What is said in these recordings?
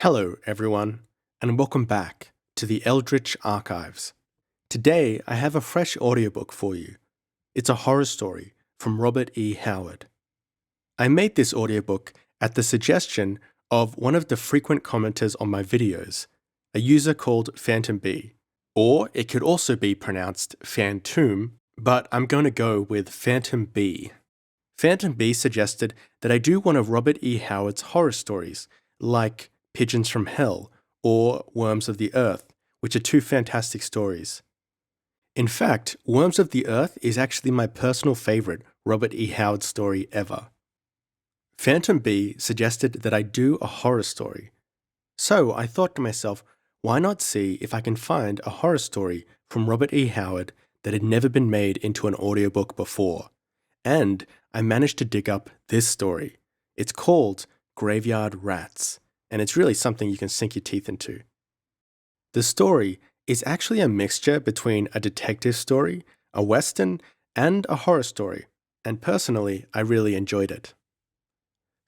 Hello, everyone, and welcome back to the Eldritch Archives. Today, I have a fresh audiobook for you. It's a horror story from Robert E. Howard. I made this audiobook at the suggestion of one of the frequent commenters on my videos, a user called Phantomb, or it could also be pronounced Phantomb, but I'm going to go with Phantomb. Phantomb suggested that I do one of Robert E. Howard's horror stories, like Pigeons from Hell or Worms of the Earth, which are two fantastic stories. In fact, Worms of the Earth is actually my personal favorite Robert E. Howard story ever. Phantomb suggested that I do a horror story. So I thought to myself, why not see if I can find a horror story from Robert E. Howard that had never been made into an audiobook before? And I managed to dig up this story. It's called Graveyard Rats, and it's really something you can sink your teeth into. The story is actually a mixture between a detective story, a western, and a horror story, and personally, I really enjoyed it.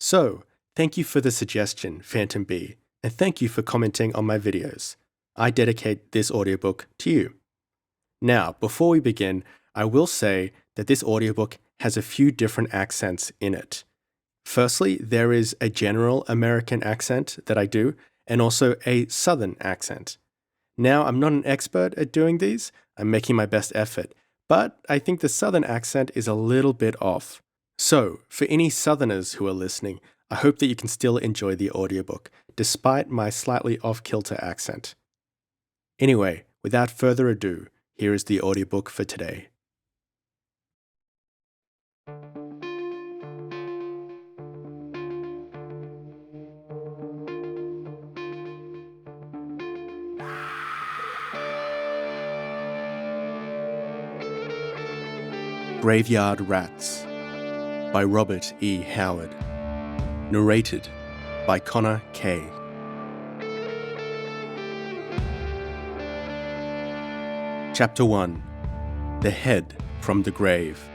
So, thank you for the suggestion, Phantomb, and thank you for commenting on my videos. I dedicate this audiobook to you. Now, before we begin, I will say that this audiobook has a few different accents in it. Firstly, there is a general American accent that I do, and also a Southern accent. Now, I'm not an expert at doing these, I'm making my best effort, but I think the Southern accent is a little bit off. So, for any Southerners who are listening, I hope that you can still enjoy the audiobook, despite my slightly off-kilter accent. Anyway, without further ado, here is the audiobook for today. Graveyard Rats by Robert E. Howard. Narrated by Connor K. Chapter 1. The Head from the Grave.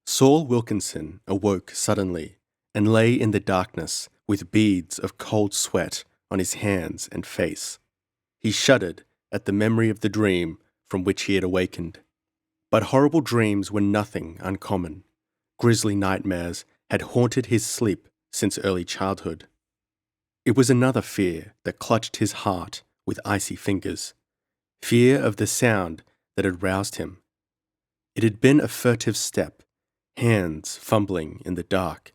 Saul Wilkinson awoke suddenly and lay in the darkness with beads of cold sweat on his hands and face. He shuddered at the memory of the dream from which he had awakened. But horrible dreams were nothing uncommon. Grisly nightmares had haunted his sleep since early childhood. It was another fear that clutched his heart with icy fingers. Fear of the sound that had roused him. It had been a furtive step, hands fumbling in the dark.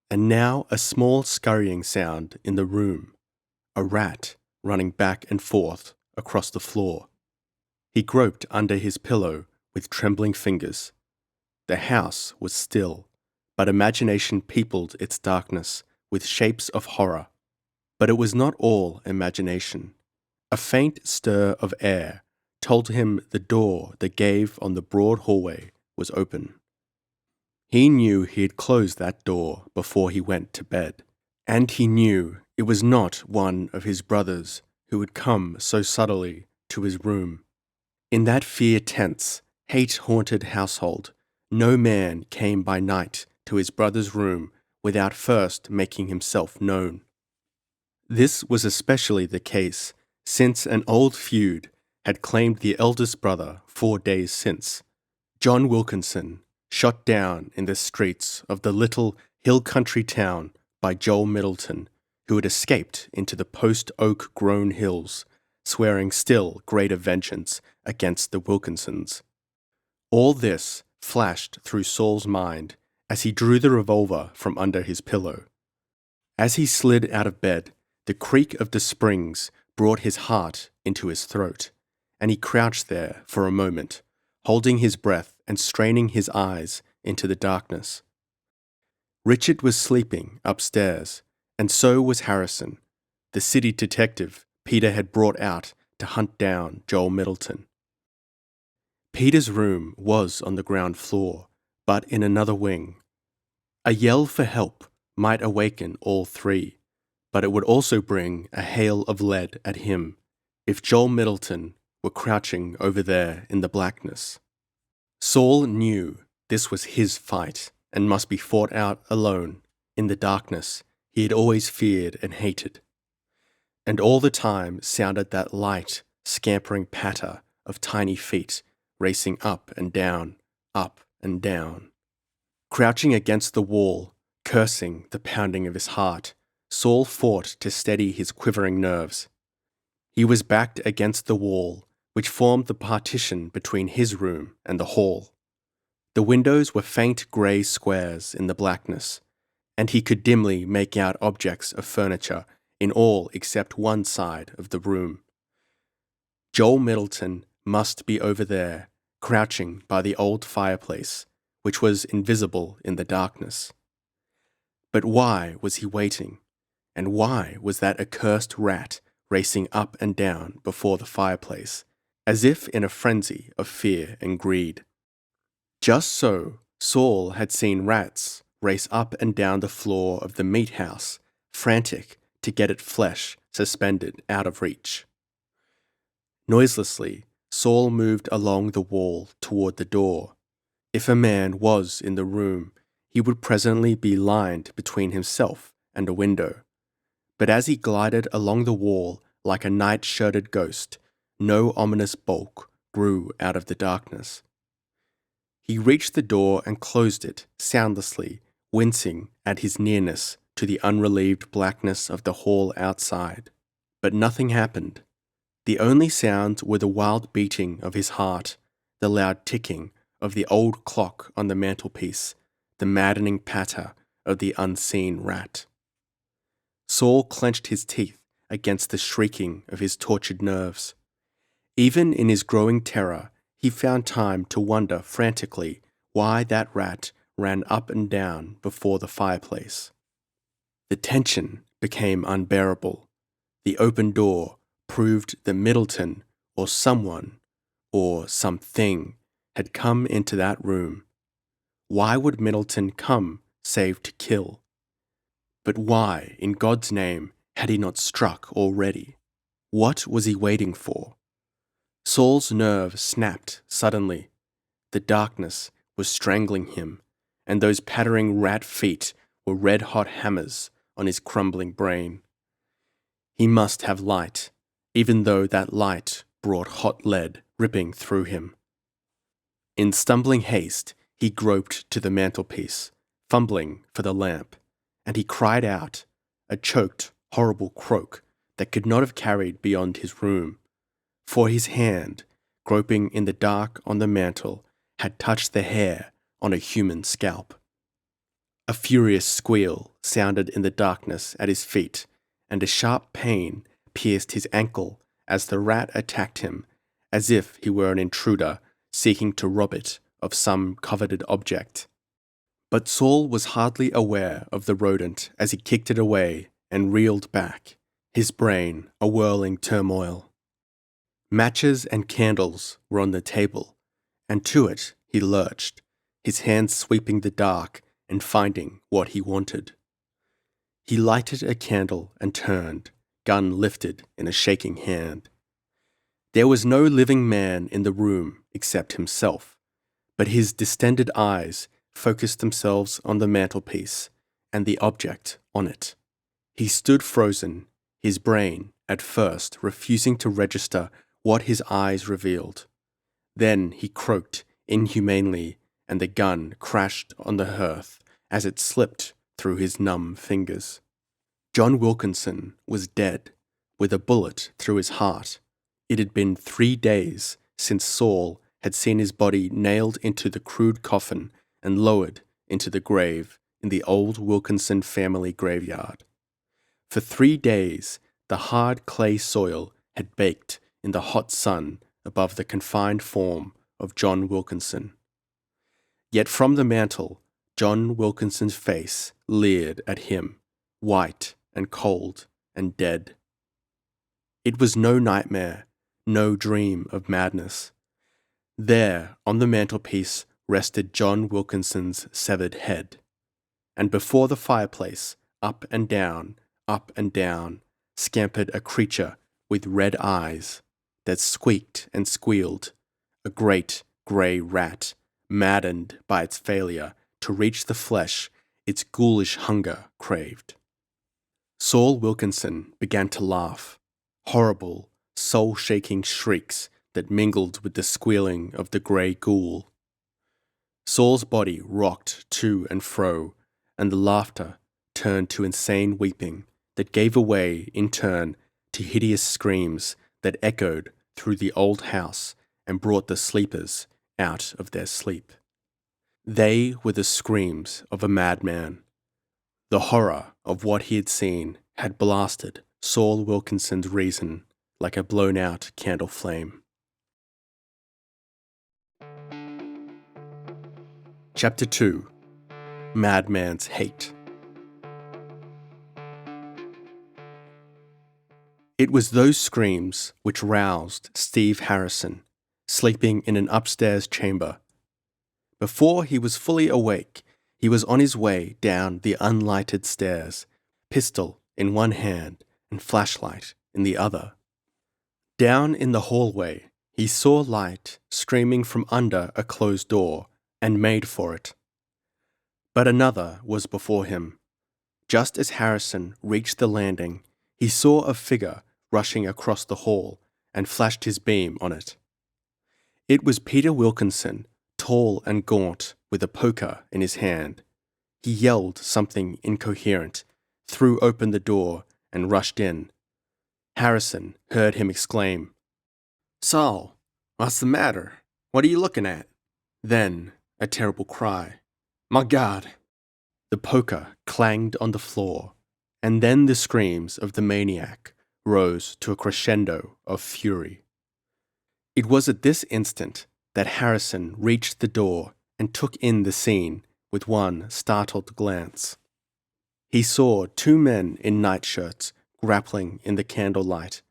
And now a small scurrying sound in the room. A rat running back and forth across the floor. He groped under his pillow with trembling fingers. The house was still, but imagination peopled its darkness with shapes of horror. But it was not all imagination. A faint stir of air told him the door that gave on the broad hallway was open. He knew he had closed that door before he went to bed, and he knew it was not one of his brothers who had come so subtly to his room. In that fear-tense, hate-haunted household, no man came by night to his brother's room without first making himself known. This was especially the case since an old feud had claimed the eldest brother 4 days since. John Wilkinson, shot down in the streets of the little hill country town by Joel Middleton, who had escaped into the post-oak grown hills, swearing still greater vengeance against the Wilkinsons. All this flashed through Saul's mind as he drew the revolver from under his pillow. As he slid out of bed, the creak of the springs brought his heart into his throat, and he crouched there for a moment, holding his breath and straining his eyes into the darkness. Richard was sleeping upstairs, and so was Harrison, the city detective Peter had brought out to hunt down Joel Middleton. Peter's room was on the ground floor, but in another wing. A yell for help might awaken all three, but it would also bring a hail of lead at him if Joel Middleton were crouching over there in the blackness. Saul knew This was his fight, and must be fought out alone, in the darkness he had always feared and hated. And all the time sounded that light, scampering patter of tiny feet racing up and down, up and down. Crouching against the wall, cursing the pounding of his heart, Saul fought to steady his quivering nerves. He was backed against the wall, which formed the partition between his room and the hall. The windows were faint grey squares in the blackness, and he could dimly make out objects of furniture in all except one side of the room. Joel Middleton must be over there, crouching by the old fireplace, which was invisible in the darkness. But why was he waiting? And why was that accursed rat racing up and down before the fireplace, as if in a frenzy of fear and greed? Just so, Saul had seen rats race up and down the floor of the meat house, frantic to get at flesh suspended out of reach. Noiselessly, Saul moved along the wall toward the door. If a man was in the room, he would presently be lined between himself and a window. But as he glided along the wall like a night-shirted ghost, no ominous bulk grew out of the darkness. He reached the door and closed it soundlessly, wincing at his nearness to the unrelieved blackness of the hall outside. But nothing happened. The only sounds were the wild beating of his heart, the loud ticking of the old clock on the mantelpiece, the maddening patter of the unseen rat. Saul clenched his teeth against the shrieking of his tortured nerves. Even in his growing terror, he found time to wonder frantically why that rat ran up and down before the fireplace. The tension became unbearable. The open door proved that Middleton, or someone, or something, had come into that room. Why would Middleton come save to kill? But why, in God's name, had he not struck already? What was he waiting for? Saul's nerve snapped suddenly. The darkness was strangling him, and those pattering rat feet were red-hot hammers on his crumbling brain. He must have light, even though that light brought hot lead ripping through him. In stumbling haste, he groped to the mantelpiece, fumbling for the lamp, and he cried out, a choked, horrible croak that could not have carried beyond his room, for his hand, groping in the dark on the mantel, had touched the hair on a human scalp. A furious squeal sounded in the darkness at his feet, and a sharp pain pierced his ankle as the rat attacked him, as if he were an intruder seeking to rob it of some coveted object. But Saul was hardly aware of the rodent as he kicked it away and reeled back, his brain a whirling turmoil. Matches and candles were on the table, and to it he lurched, his hands sweeping the dark and finding what he wanted. He lighted a candle and turned, gun lifted in a shaking hand. There was no living man in the room except himself, but his distended eyes focused themselves on the mantelpiece and the object on it. He stood frozen, his brain, at first, refusing to register what his eyes revealed. Then he croaked inhumanely, and the gun crashed on the hearth as it slipped through his numb fingers. John Wilkinson was dead, with a bullet through his heart. It had been 3 days since Saul had seen his body nailed into the crude coffin and lowered into the grave in the old Wilkinson family graveyard. For 3 days, the hard clay soil had baked in the hot sun above the confined form of John Wilkinson. Yet from the mantel, John Wilkinson's face leered at him, white and cold and dead. It was no nightmare, no dream of madness. There, on the mantelpiece, rested John Wilkinson's severed head. And before the fireplace, up and down, scampered a creature with red eyes that squeaked and squealed, a great grey rat, maddened by its failure to reach the flesh its ghoulish hunger craved. Saul Wilkinson began to laugh, horrible, soul-shaking shrieks that mingled with the squealing of the grey ghoul. Saul's body rocked to and fro, and the laughter turned to insane weeping that gave way, in turn, to hideous screams that echoed through the old house and brought the sleepers out of their sleep. They were the screams of a madman. The horror of what he had seen had blasted Saul Wilkinson's reason like a blown-out candle flame. Chapter 2. Madman's Hate. It was those screams which roused Steve Harrison, sleeping in an upstairs chamber. Before he was fully awake, he was on his way down the unlighted stairs, pistol in one hand and flashlight in the other. Down in the hallway, he saw light streaming from under a closed door and made for it. But another was before him. Just as Harrison reached the landing, he saw a figure rushing across the hall and flashed his beam on it. It was Peter Wilkinson, tall and gaunt, with a poker in his hand. He yelled something incoherent, threw open the door, and rushed in. Harrison heard him exclaim, "Saul, what's the matter? What are you looking at?" Then a terrible cry. "My God!" The poker clanged on the floor, and then the screams of the maniac rose to a crescendo of fury. It was at this instant that Harrison reached the door and took in the scene with one startled glance. He saw two men in nightshirts grappling in the candlelight,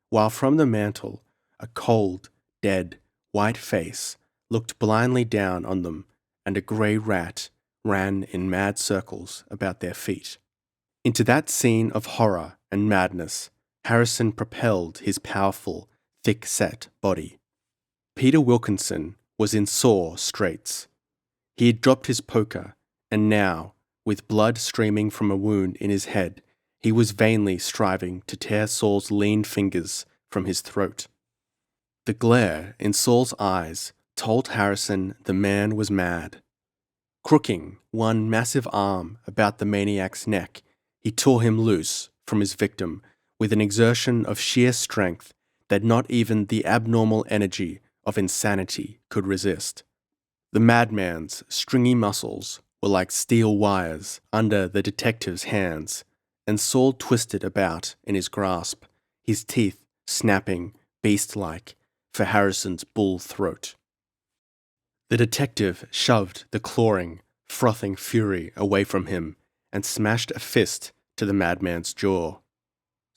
while from the mantel a cold, dead, white face looked blindly down on them, and a grey rat ran in mad circles about their feet. Into that scene of horror and madness, Harrison propelled his powerful, thick-set body. Peter Wilkinson was in sore straits. He had dropped his poker, and now, with blood streaming from a wound in his head, he was vainly striving to tear Saul's lean fingers from his throat. The glare in Saul's eyes told Harrison the man was mad. Crooking one massive arm about the maniac's neck, he tore him loose from his victim with an exertion of sheer strength that not even the abnormal energy of insanity could resist. The madman's stringy muscles were like steel wires under the detective's hands, and Saul twisted about in his grasp, his teeth snapping, beast-like, for Harrison's bull throat. The detective shoved the clawing, frothing fury away from him and smashed a fist to the madman's jaw.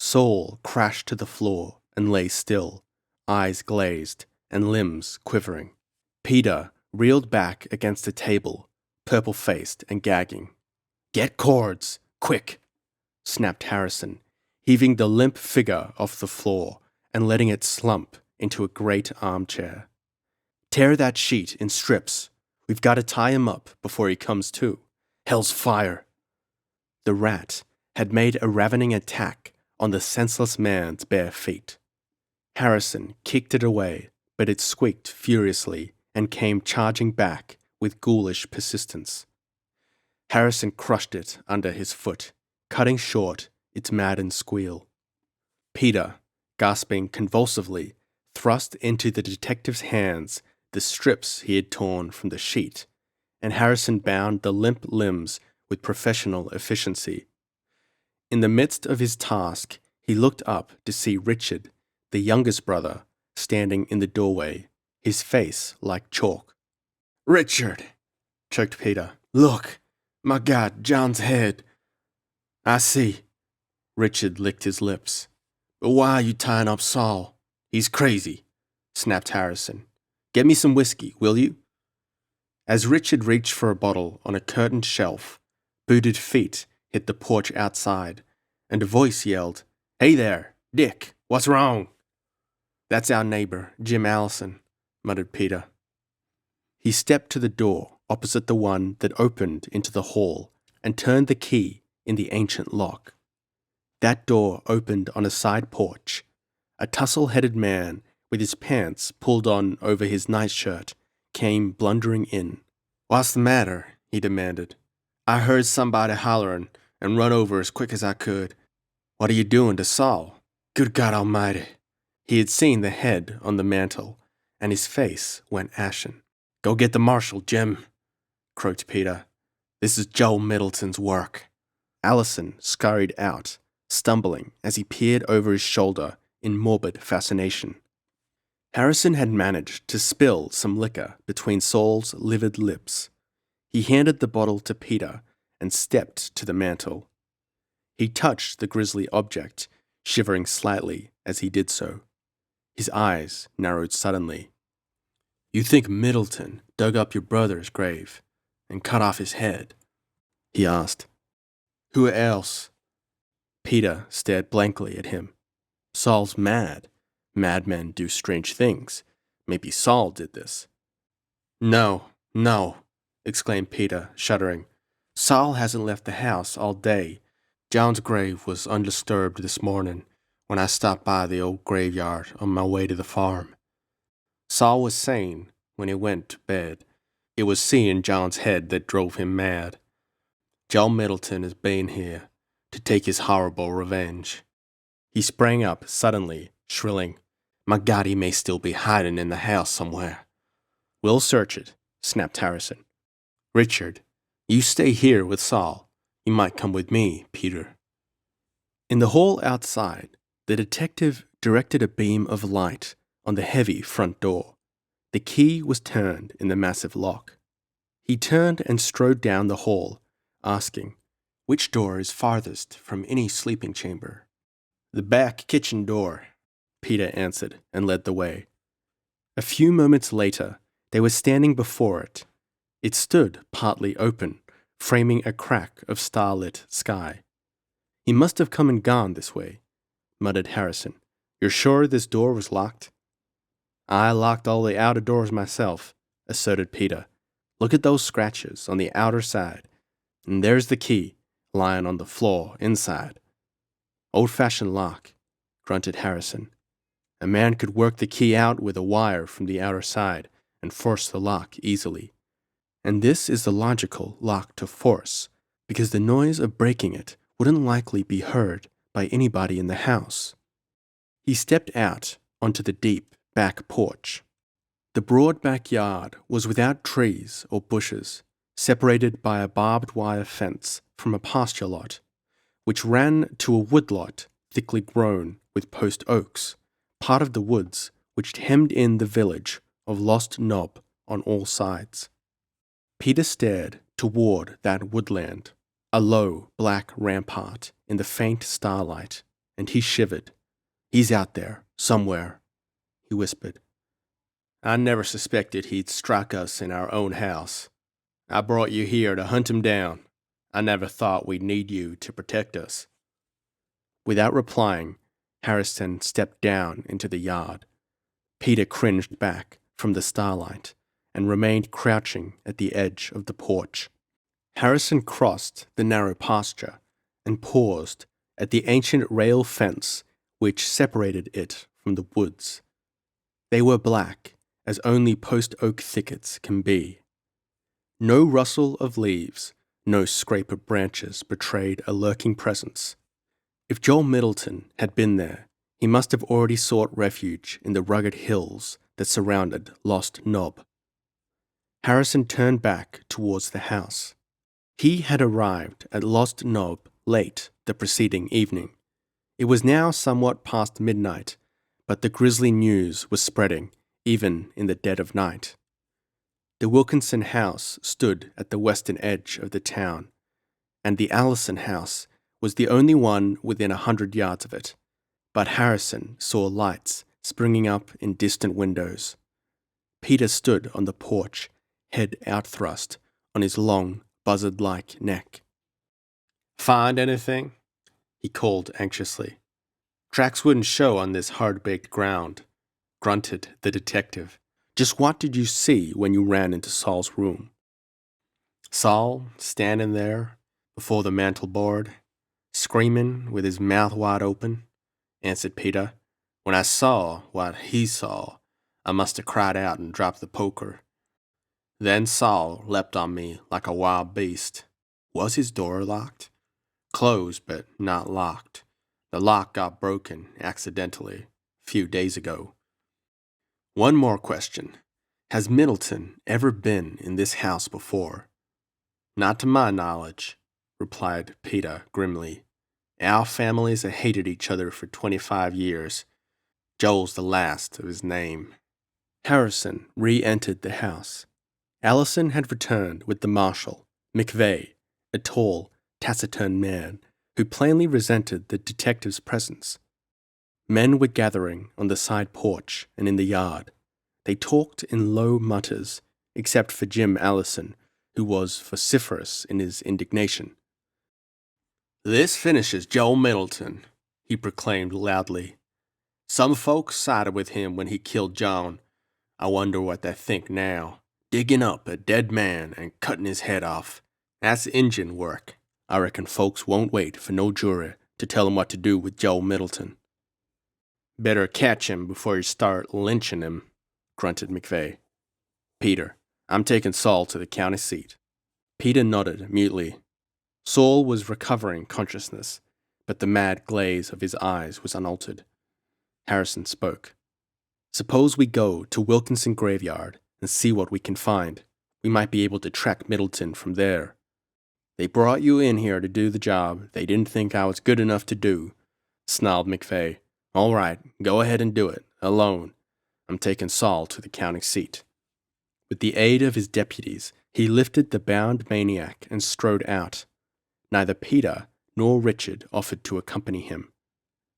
Saul crashed to the floor and lay still, eyes glazed and limbs quivering. Peter reeled back against the table, purple-faced and gagging. "Get cords, quick!" snapped Harrison, heaving the limp figure off the floor and letting it slump into a great armchair. "Tear that sheet in strips. We've got to tie him up before he comes to. Hell's fire!" The rat had made a ravening attack on the senseless man's bare feet. Harrison kicked it away, but it squeaked furiously and came charging back with ghoulish persistence. Harrison crushed it under his foot, cutting short its maddened squeal. Peter, gasping convulsively, thrust into the detective's hands the strips he had torn from the sheet, and Harrison bound the limp limbs with professional efficiency. In the midst of his task, he looked up to see Richard, the youngest brother, standing in the doorway, his face like chalk. "Richard," choked Peter. "Look! My God, John's head!" "I see." Richard licked his lips. "But why are you tying up Saul?" "He's crazy," snapped Harrison. "Get me some whiskey, will you?" As Richard reached for a bottle on a curtained shelf, booted feet hit the porch outside, and a voice yelled, "Hey there, Dick, what's wrong?" "That's our neighbor, Jim Allison," muttered Peter. He stepped to the door opposite the one that opened into the hall and turned the key in the ancient lock. That door opened on a side porch. A tussle-headed man with his pants pulled on over his nightshirt came blundering in. "What's the matter?" he demanded. "I heard somebody hollering and run over as quick as I could. What are you doing to Saul? Good God Almighty!" He had seen the head on the mantel, and his face went ashen. "Go get the marshal, Jim," croaked Peter. "This is Joel Middleton's work." Allison scurried out, stumbling as he peered over his shoulder in morbid fascination. Harrison had managed to spill some liquor between Saul's livid lips. He handed the bottle to Peter and stepped to the mantel. He touched the grisly object, shivering slightly as he did so. His eyes narrowed suddenly. "You think Middleton dug up your brother's grave and cut off his head?" he asked. "Who else?" Peter stared blankly at him. "Saul's mad. Madmen do strange things. Maybe Saul did this." No, exclaimed Peter, shuddering. "Saul hasn't left the house all day. John's grave was undisturbed this morning when I stopped by the old graveyard on my way to the farm. Saul was sane when he went to bed. It was seeing John's head that drove him mad. Joel Middleton has been here to take his horrible revenge." He sprang up suddenly, shrilling, "My God, he may still be hiding in the house somewhere." "We'll search it," snapped Harrison. "Richard, you stay here with Saul. You might come with me, Peter." In the hall outside, the detective directed a beam of light on the heavy front door. The key was turned in the massive lock. He turned and strode down the hall, asking, "Which door is farthest from any sleeping chamber?" "The back kitchen door," Peter answered and led the way. A few moments later, they were standing before it. It stood partly open, framing a crack of starlit sky. "He must have come and gone this way," muttered Harrison. "You're sure this door was locked?" "I locked all the outer doors myself," asserted Peter. "Look at those scratches on the outer side. And there's the key, lying on the floor inside." "Old-fashioned lock," grunted Harrison. "A man could work the key out with a wire from the outer side and force the lock easily. And this is the logical lock to force, because the noise of breaking it wouldn't likely be heard by anybody in the house." He stepped out onto the deep back porch. The broad backyard was without trees or bushes, separated by a barbed wire fence from a pasture lot, which ran to a woodlot thickly grown with post oaks, part of the woods which hemmed in the village of Lost Knob on all sides. Peter stared toward that woodland, a low black rampart in the faint starlight, and he shivered. "He's out there, somewhere," he whispered. "I never suspected he'd strike us in our own house. I brought you here to hunt him down. I never thought we'd need you to protect us." Without replying, Harrison stepped down into the yard. Peter cringed back from the starlight and remained crouching at the edge of the porch. Harrison crossed the narrow pasture and paused at the ancient rail fence which separated it from the woods. They were black, as only post oak thickets can be. No rustle of leaves, no scrape of branches betrayed a lurking presence. If Joel Middleton had been there, he must have already sought refuge in the rugged hills that surrounded Lost Knob. Harrison turned back towards the house. He had arrived at Lost Knob late the preceding evening. It was now somewhat past midnight, but the grisly news was spreading, even in the dead of night. The Wilkinson house stood at the western edge of the town, and the Allison house was the only one within 100 yards of it, but Harrison saw lights springing up in distant windows. Peter stood on the porch, head outthrust on his long, buzzard-like neck. "Find anything?" he called anxiously. "Tracks wouldn't show on this hard-baked ground," grunted the detective, Just what did you see when you ran into Saul's room? Saul, standing there before the mantel board, screaming with his mouth wide open, answered Peter. When I saw what he saw, I must have cried out and dropped the poker. Then Saul leapt on me like a wild beast. Was his door locked? Closed, but not locked. The lock got broken accidentally a few days ago. One more question. Has Middleton ever been in this house before? Not to my knowledge, replied Peter grimly. Our families have hated each other for 25 years. Joel's the last of his name. Harrison re-entered the house. Allison had returned with the marshal, McVeigh, a tall, taciturn man who plainly resented the detective's presence. Men were gathering on the side porch and in the yard. They talked in low mutters, except for Jim Allison, who was vociferous in his indignation. This finishes Joel Middleton, he proclaimed loudly. Some folks sided with him when he killed John. I wonder what they think now. Digging up a dead man and cutting his head off. That's Injun work. I reckon folks won't wait for no jury to tell them what to do with Joel Middleton. Better catch him before you start lynching him, grunted McVeigh. Peter, I'm taking Saul to the county seat. Peter nodded mutely. Saul was recovering consciousness, but the mad glaze of his eyes was unaltered. Harrison spoke. Suppose we go to Wilkinson Graveyard and see what we can find. We might be able to track Middleton from there. They brought you in here to do the job they didn't think I was good enough to do, snarled McVeigh. All right, go ahead and do it, alone. I'm taking Saul to the county seat. With the aid of his deputies, he lifted the bound maniac and strode out. Neither Peter nor Richard offered to accompany him.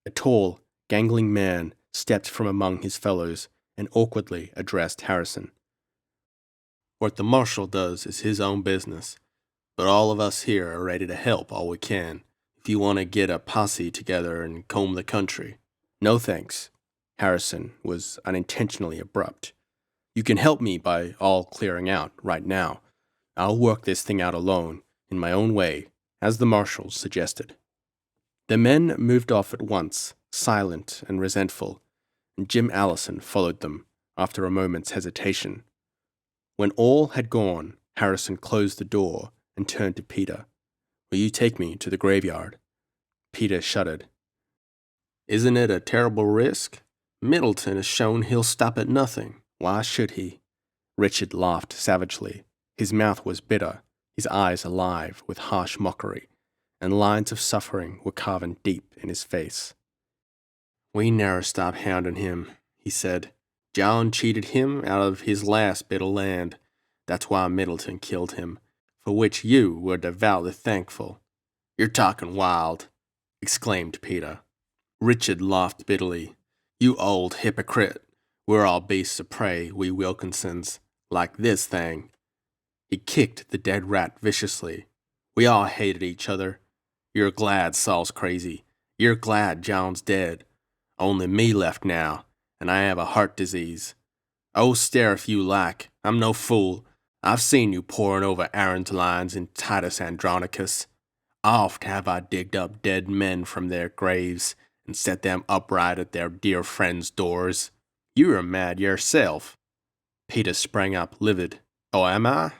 A tall, gangling man stepped from among his fellows and awkwardly addressed Harrison. What the marshal does is his own business, but all of us here are ready to help all we can if you want to get a posse together and comb the country. No thanks. Harrison was unintentionally abrupt. You can help me by all clearing out right now. I'll work this thing out alone, in my own way, as the marshal suggested. The men moved off at once, silent and resentful, and Jim Allison followed them after a moment's hesitation. When all had gone, Harrison closed the door and turned to Peter. Will you take me to the graveyard? Peter shuddered. Isn't it a terrible risk? Middleton has shown he'll stop at nothing. Why should he? Richard laughed savagely. His mouth was bitter, his eyes alive with harsh mockery, and lines of suffering were carven deep in his face. We never stop hounding him, he said. John cheated him out of his last bit of land. That's why Middleton killed him, for which you were devoutly thankful. You're talking wild, exclaimed Peter. Richard laughed bitterly. You old hypocrite. We're all beasts of prey, we Wilkinsons, like this thing. He kicked the dead rat viciously. We all hated each other. You're glad Saul's crazy. You're glad John's dead. Only me left now, and I have a heart disease. Oh, stare if you like. I'm no fool. I've seen you poring over Aaron's lines in Titus Andronicus. Oft have I digged up dead men from their graves and set them upright at their dear friends' doors. You are mad yourself. Peter sprang up, livid. Oh, am I?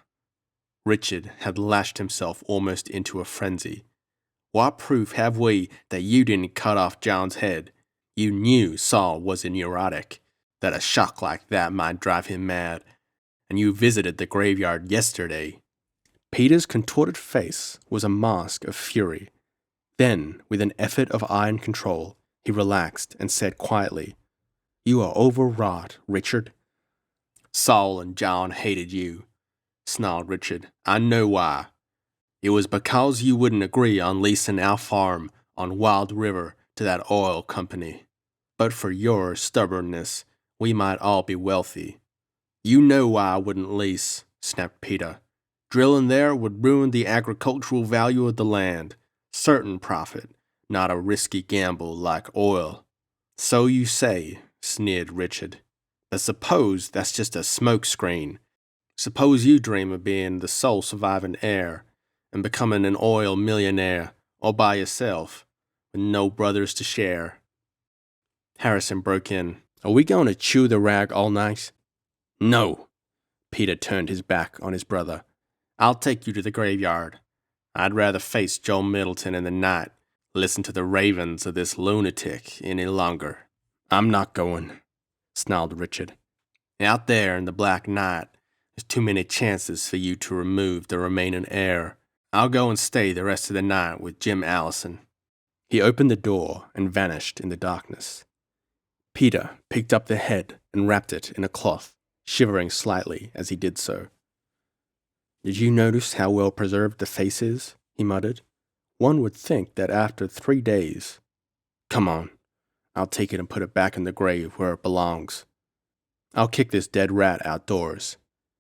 Richard had lashed himself almost into a frenzy. What proof have we that you didn't cut off John's head? You knew Saul was a neurotic, that a shock like that might drive him mad, and you visited the graveyard yesterday. Peter's contorted face was a mask of fury. Then, with an effort of iron control, he relaxed and said quietly, You are overwrought, Richard. Saul and John hated you, snarled Richard. I know why. It was because you wouldn't agree on leasing our farm on Wild River to that oil company. But for your stubbornness, we might all be wealthy. You know why I wouldn't lease, snapped Peter. Drilling there would ruin the agricultural value of the land. Certain profit, not a risky gamble like oil. So you say, sneered Richard. But suppose that's just a smokescreen. Suppose you dream of being the sole surviving heir and becoming an oil millionaire all by yourself, with no brothers to share. Harrison broke in. Are we going to chew the rag all night? No. Peter turned his back on his brother. I'll take you to the graveyard. I'd rather face Joe Middleton in the night, listen to the ravings of this lunatic any longer. I'm not going, snarled Richard. Out there in the black night, there's too many chances for you to remove the remaining heir. I'll go and stay the rest of the night with Jim Allison. He opened the door and vanished in the darkness. Peter picked up the head and wrapped it in a cloth, shivering slightly as he did so. Did you notice how well preserved the face is? He muttered. One would think that after 3 days... Come on, I'll take it and put it back in the grave where it belongs. I'll kick this dead rat outdoors.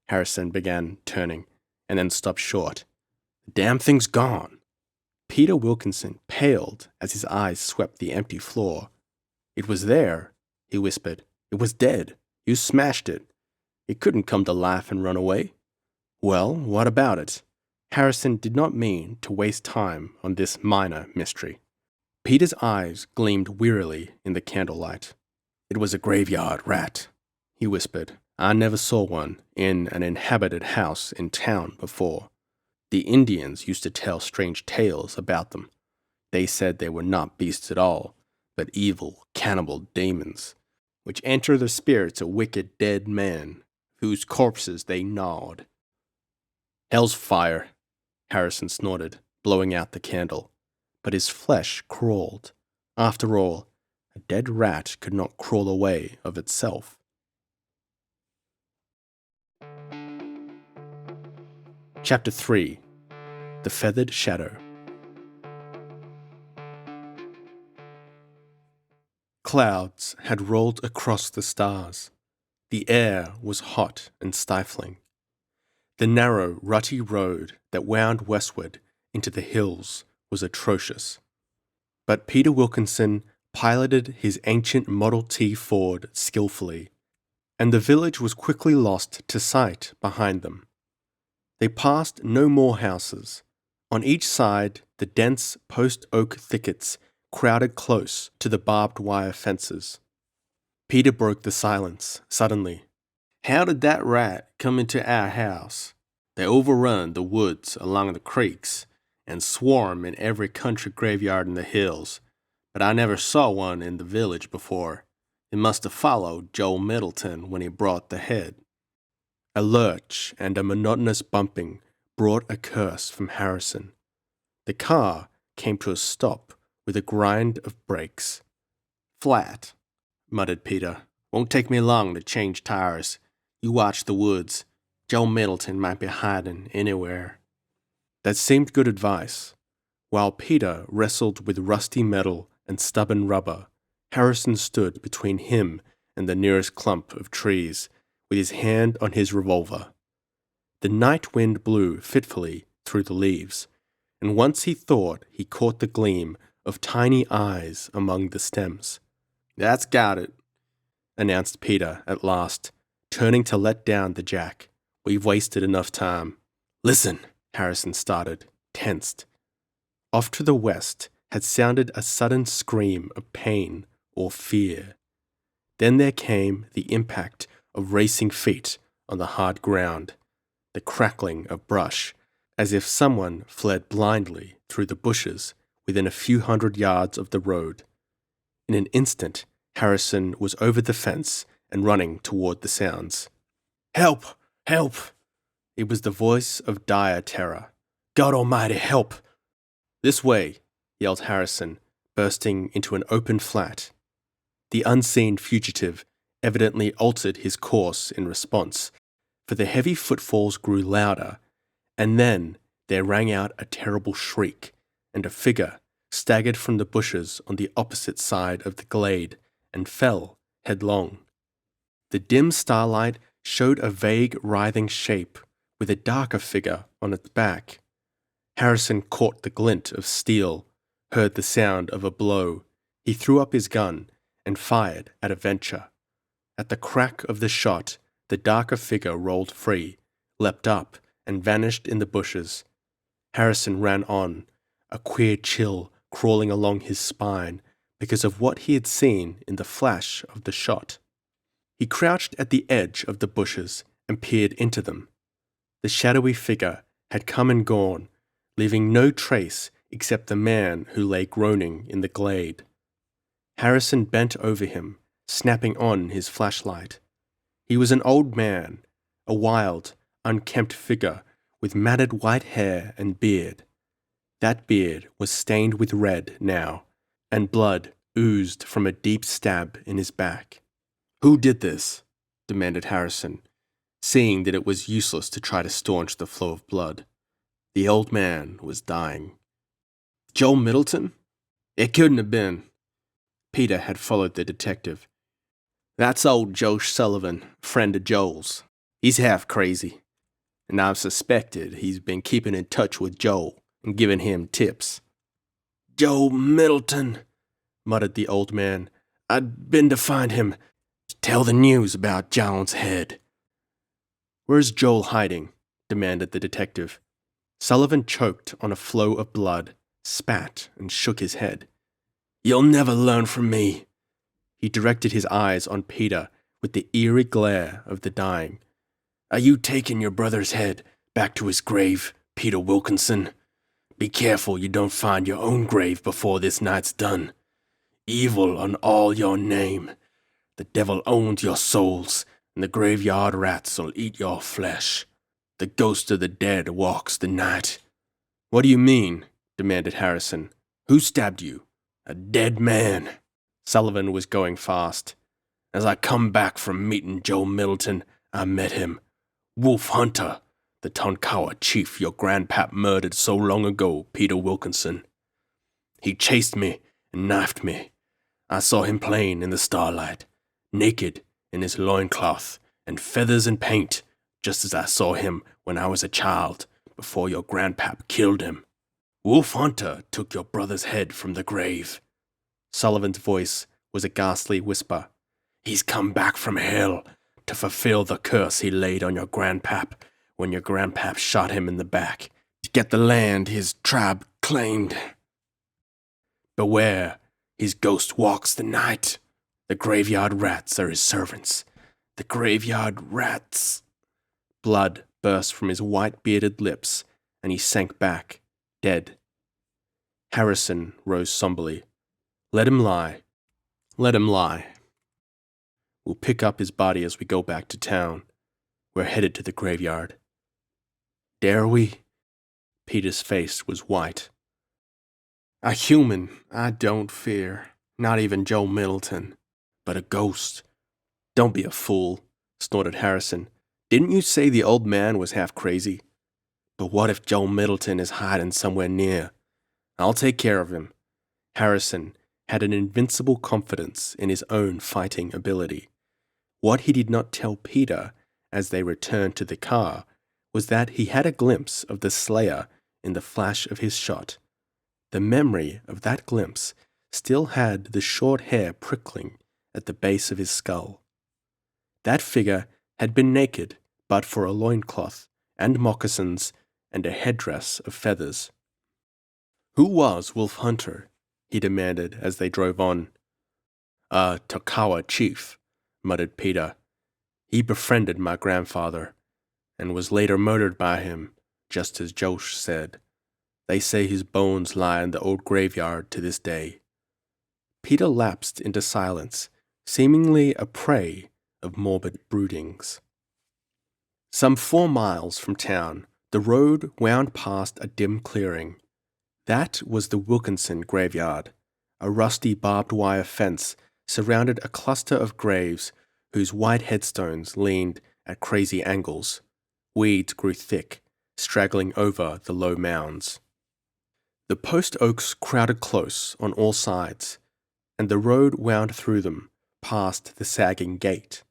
Harrison began turning, and then stopped short. The damn thing's gone. Peter Wilkinson paled as his eyes swept the empty floor. It was there, he whispered. It was dead. You smashed it. It couldn't come to life and run away. Well, what about it? Harrison did not mean to waste time on this minor mystery. Peter's eyes gleamed wearily in the candlelight. It was a graveyard rat, he whispered. I never saw one in an inhabited house in town before. The Indians used to tell strange tales about them. They said they were not beasts at all, but evil, cannibal demons, which enter the spirits of wicked dead men, whose corpses they gnawed. Hell's fire, Harrison snorted, blowing out the candle. But his flesh crawled. After all, a dead rat could not crawl away of itself. Chapter 3. The Feathered Shadow. Clouds had rolled across the stars. The air was hot and stifling. The narrow, rutty road that wound westward into the hills was atrocious. But Peter Wilkinson piloted his ancient Model T Ford skillfully, and the village was quickly lost to sight behind them. They passed no more houses. On each side, the dense post-oak thickets crowded close to the barbed wire fences. Peter broke the silence suddenly. How did that rat come into our house? They overrun the woods along the creeks and swarm in every country graveyard in the hills, but I never saw one in the village before. It must have followed Joel Middleton when he brought the head. A lurch and a monotonous bumping brought a curse from Harrison. The car came to a stop with a grind of brakes. Flat, muttered Peter. Won't take me long to change tires. You watch the woods. Joe Middleton might be hiding anywhere. That seemed good advice. While Peter wrestled with rusty metal and stubborn rubber, Harrison stood between him and the nearest clump of trees, with his hand on his revolver. The night wind blew fitfully through the leaves, and once he thought he caught the gleam of tiny eyes among the stems. That's got it, announced Peter at last, turning to let down the jack. We've wasted enough time. Listen, Harrison started, tensed. Off to the west had sounded a sudden scream of pain or fear. Then there came the impact of racing feet on the hard ground, the crackling of brush, as if someone fled blindly through the bushes within a few hundred yards of the road. In an instant, Harrison was over the fence and running toward the sounds. Help! Help! It was the voice of dire terror. God Almighty, help! This way, yelled Harrison, bursting into an open flat. The unseen fugitive evidently altered his course in response, for the heavy footfalls grew louder, and then there rang out a terrible shriek, and a figure staggered from the bushes on the opposite side of the glade and fell headlong. The dim starlight showed a vague writhing shape with a darker figure on its back. Harrison caught the glint of steel, heard the sound of a blow. He threw up his gun and fired at a venture. At the crack of the shot, the darker figure rolled free, leapt up, and vanished in the bushes. Harrison ran on, a queer chill crawling along his spine because of what he had seen in the flash of the shot. He crouched at the edge of the bushes and peered into them. The shadowy figure had come and gone, leaving no trace except the man who lay groaning in the glade. Harrison bent over him, snapping on his flashlight. He was an old man, a wild, unkempt figure with matted white hair and beard. That beard was stained with red now, and blood oozed from a deep stab in his back. "Who did this?" demanded Harrison, seeing that it was useless to try to staunch the flow of blood. The old man was dying. "Joel Middleton? It couldn't have been." Peter had followed the detective. "That's old Josh Sullivan, friend of Joel's. He's half crazy, and I've suspected he's been keeping in touch with Joel and giving him tips." "Joel Middleton," muttered the old man. "I'd been to find him, to tell the news about John's head." "Where's Joel hiding?" demanded the detective. Sullivan choked on a flow of blood, spat, and shook his head. "You'll never learn from me." He directed his eyes on Peter with the eerie glare of the dying. "Are you taking your brother's head back to his grave, Peter Wilkinson? Be careful you don't find your own grave before this night's done. Evil on all your name. The devil owns your souls, and the graveyard rats'll eat your flesh. The ghost of the dead walks the night." "What do you mean?" demanded Harrison. "Who stabbed you?" "A dead man." Sullivan was going fast. "As I come back from meeting Joe Middleton, I met him. Wolf Hunter, the Tonkawa chief your grandpap murdered so long ago, Peter Wilkinson. He chased me and knifed me. I saw him plain in the starlight, naked in his loincloth and feathers and paint, just as I saw him when I was a child, before your grandpap killed him. Wolf Hunter took your brother's head from the grave." Sullivan's voice was a ghastly whisper. "He's come back from hell to fulfill the curse he laid on your grandpap when your grandpap shot him in the back, to get the land his tribe claimed. Beware, his ghost walks the night. The graveyard rats are his servants. The graveyard rats." Blood burst from his white-bearded lips, and he sank back, dead. Harrison rose somberly. "Let him lie. Let him lie. We'll pick up his body as we go back to town. We're headed to the graveyard." "Dare we?" Peter's face was white. "A human I don't fear, not even Joe Middleton, but a ghost." "Don't be a fool," snorted Harrison. "Didn't you say the old man was half crazy? But what if Joe Middleton is hiding somewhere near? I'll take care of him." Harrison had an invincible confidence in his own fighting ability. What he did not tell Peter as they returned to the car was that he had a glimpse of the slayer in the flash of his shot. The memory of that glimpse still had the short hair prickling at the base of his skull. That figure had been naked but for a loincloth and moccasins and a headdress of feathers. "Who was Wolf Hunter?" he demanded as they drove on. "A Tonkawa chief," muttered Peter. "He befriended my grandfather, and was later murdered by him, just as Josh said. They say his bones lie in the old graveyard to this day." Peter lapsed into silence, seemingly a prey of morbid broodings. Some 4 miles from town, the road wound past a dim clearing. That was the Wilkinson graveyard. A rusty barbed wire fence surrounded a cluster of graves whose white headstones leaned at crazy angles. Weeds grew thick, straggling over the low mounds. The post oaks crowded close on all sides, and the road wound through them, past the sagging gate.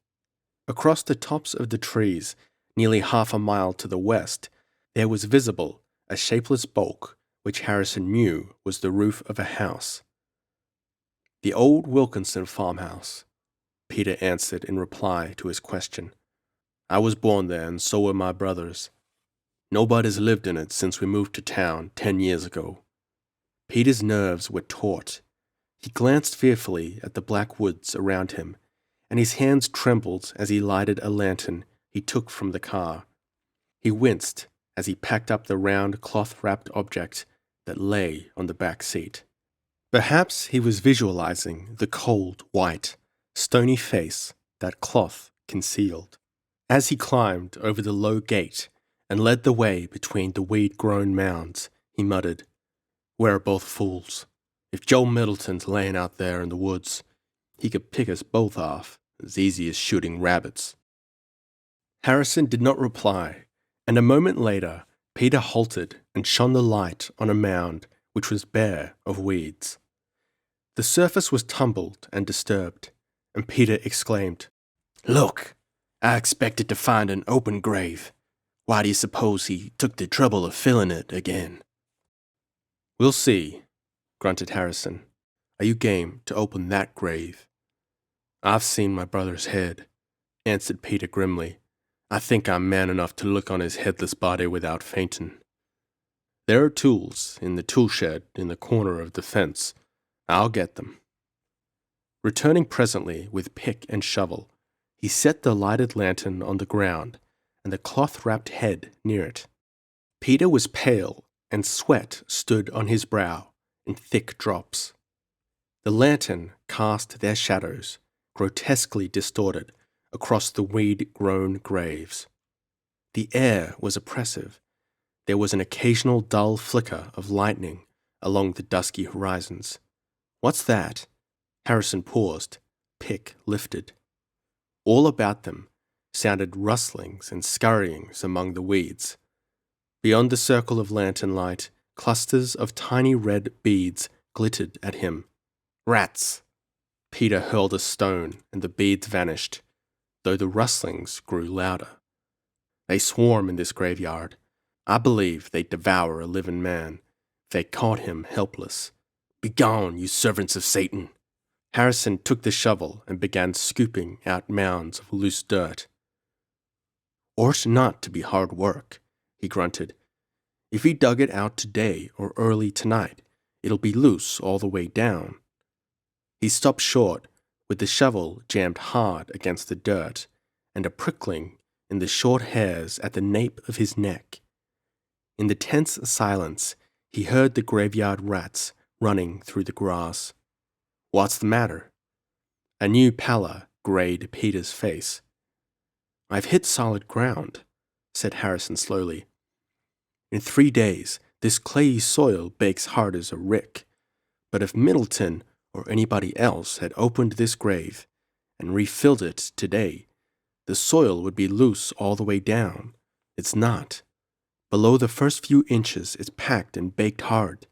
Across the tops of the trees, nearly half a mile to the west, there was visible a shapeless bulk which Harrison knew was the roof of a house. The old Wilkinson farmhouse. Peter answered in reply to his question. "I was born there, and so were my brothers. Nobody's lived in it since we moved to town 10 years ago." Peter's nerves were taut. He glanced fearfully at the black woods around him, and his hands trembled as he lighted a lantern he took from the car. He winced as he packed up the round cloth-wrapped object that lay on the back seat. Perhaps he was visualizing the cold, white, stony face that cloth concealed. As he climbed over the low gate and led the way between the weed-grown mounds, he muttered, "We're both fools. If Joe Middleton's laying out there in the woods, he could pick us both off as easy as shooting rabbits." Harrison did not reply, and a moment later, Peter halted and shone the light on a mound which was bare of weeds. The surface was tumbled and disturbed, and Peter exclaimed, "Look! I expected to find an open grave. Why do you suppose he took the trouble of filling it again?" "We'll see," grunted Harrison. "Are you game to open that grave?" "I've seen my brother's head," answered Peter grimly. "I think I'm man enough to look on his headless body without fainting. There are tools in the tool shed in the corner of the fence. I'll get them." Returning presently with pick and shovel, he set the lighted lantern on the ground and the cloth-wrapped head near it. Peter was pale, and sweat stood on his brow in thick drops. The lantern cast their shadows, grotesquely distorted, across the weed-grown graves. The air was oppressive. There was an occasional dull flicker of lightning along the dusky horizons. "What's that?" Harrison paused, pick lifted. All about them sounded rustlings and scurryings among the weeds. Beyond the circle of lantern light, clusters of tiny red beads glittered at him. "Rats!" Peter hurled a stone, and the beads vanished, though the rustlings grew louder. "They swarm in this graveyard. I believe they'd devour a living man if they caught him helpless. Begone, you servants of Satan!" Harrison took the shovel and began scooping out mounds of loose dirt. "Ought not to be hard work," he grunted. "If he dug it out today or early tonight, it'll be loose all the way down." He stopped short, with the shovel jammed hard against the dirt, and a prickling in the short hairs at the nape of his neck. In the tense silence, he heard the graveyard rats running through the grass. "What's the matter?" A new pallor grayed Peter's face. "I've hit solid ground," said Harrison slowly. "In 3 days, this clayey soil bakes hard as a rick. But if Middleton or anybody else had opened this grave and refilled it today, the soil would be loose all the way down. It's not. Below the first few inches, it's packed and baked hard.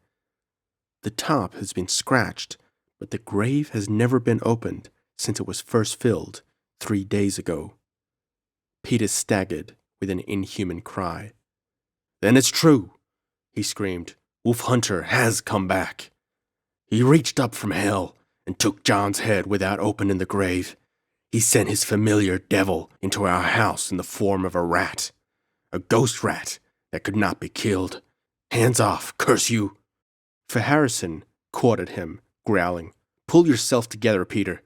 The top has been scratched, but the grave has never been opened since it was first filled 3 days ago." Peter staggered with an inhuman cry. "Then it's true," he screamed. "Wolf Hunter has come back. He reached up from hell and took John's head without opening the grave. He sent his familiar devil into our house in the form of a rat. A ghost rat that could not be killed. Hands off, curse you!" For Harrison caught at him, growling, "Pull yourself together, Peter."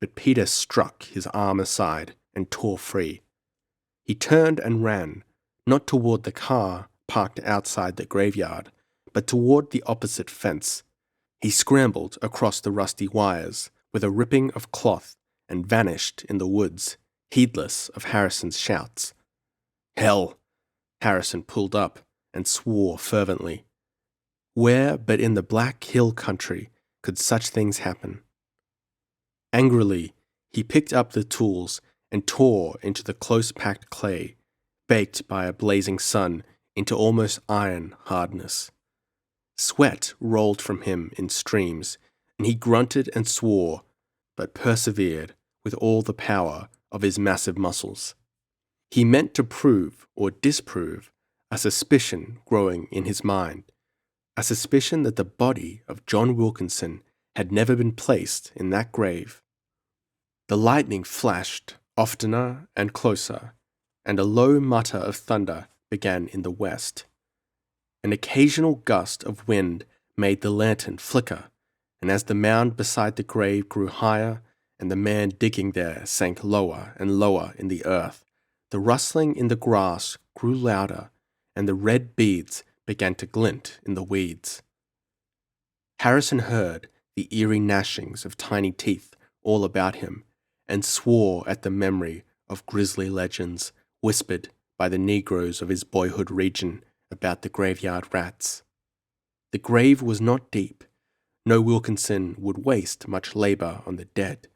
But Peter struck his arm aside and tore free. He turned and ran, not toward the car parked outside the graveyard, but toward the opposite fence. He scrambled across the rusty wires with a ripping of cloth and vanished in the woods, heedless of Harrison's shouts. "Hell!" Harrison pulled up and swore fervently. Where but in the Black Hill country could such things happen? Angrily, he picked up the tools and tore into the close-packed clay, baked by a blazing sun into almost iron hardness. Sweat rolled from him in streams, and he grunted and swore, but persevered with all the power of his massive muscles. He meant to prove or disprove a suspicion growing in his mind, a suspicion that the body of John Wilkinson had never been placed in that grave. The lightning flashed oftener and closer, and a low mutter of thunder began in the west. An occasional gust of wind made the lantern flicker, and as the mound beside the grave grew higher and the man digging there sank lower and lower in the earth, the rustling in the grass grew louder, and the red beads began to glint in the weeds. Harrison heard the eerie gnashings of tiny teeth all about him, and swore at the memory of grisly legends whispered by the Negroes of his boyhood region about the graveyard rats. The grave was not deep. No Wilkinson would waste much labour on the dead.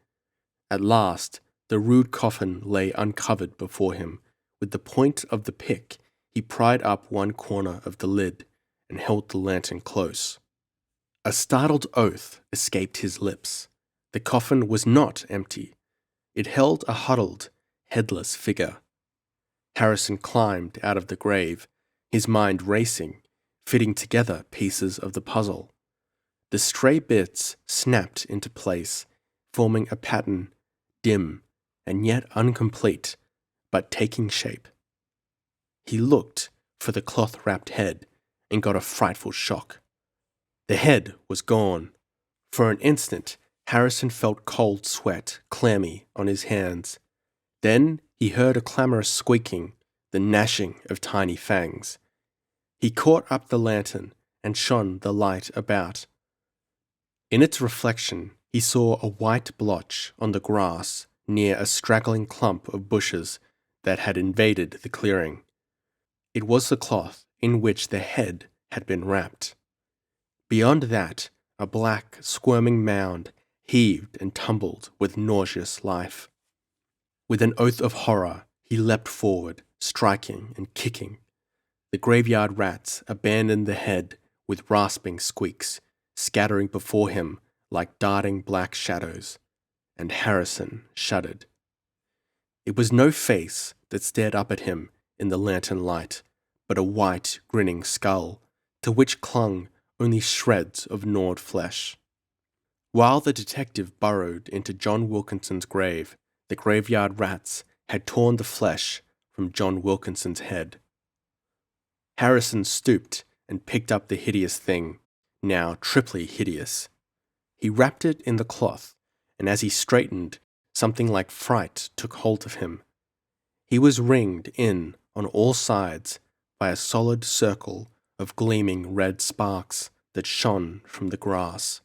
At last, the rude coffin lay uncovered before him. With the point of the pick, he pried up one corner of the lid and held the lantern close. A startled oath escaped his lips. The coffin was not empty. It held a huddled, headless figure. Harrison climbed out of the grave, his mind racing, fitting together pieces of the puzzle. The stray bits snapped into place, forming a pattern, dim and yet incomplete, but taking shape. He looked for the cloth-wrapped head and got a frightful shock. The head was gone. For an instant, Harrison felt cold sweat clammy on his hands. Then he heard a clamorous squeaking, the gnashing of tiny fangs. He caught up the lantern and shone the light about. In its reflection, he saw a white blotch on the grass near a straggling clump of bushes that had invaded the clearing. It was the cloth in which the head had been wrapped. Beyond that, a black, squirming mound heaved and tumbled with nauseous life. With an oath of horror, he leapt forward, striking and kicking. The graveyard rats abandoned the head with rasping squeaks, scattering before him like darting black shadows, and Harrison shuddered. It was no face that stared up at him in the lantern light, but a white, grinning skull, to which clung only shreds of gnawed flesh. While the detective burrowed into John Wilkinson's grave, the graveyard rats had torn the flesh from John Wilkinson's head. Harrison stooped and picked up the hideous thing, now triply hideous. He wrapped it in the cloth, and as he straightened, something like fright took hold of him. He was ringed in on all sides by a solid circle of gleaming red sparks that shone from the grass.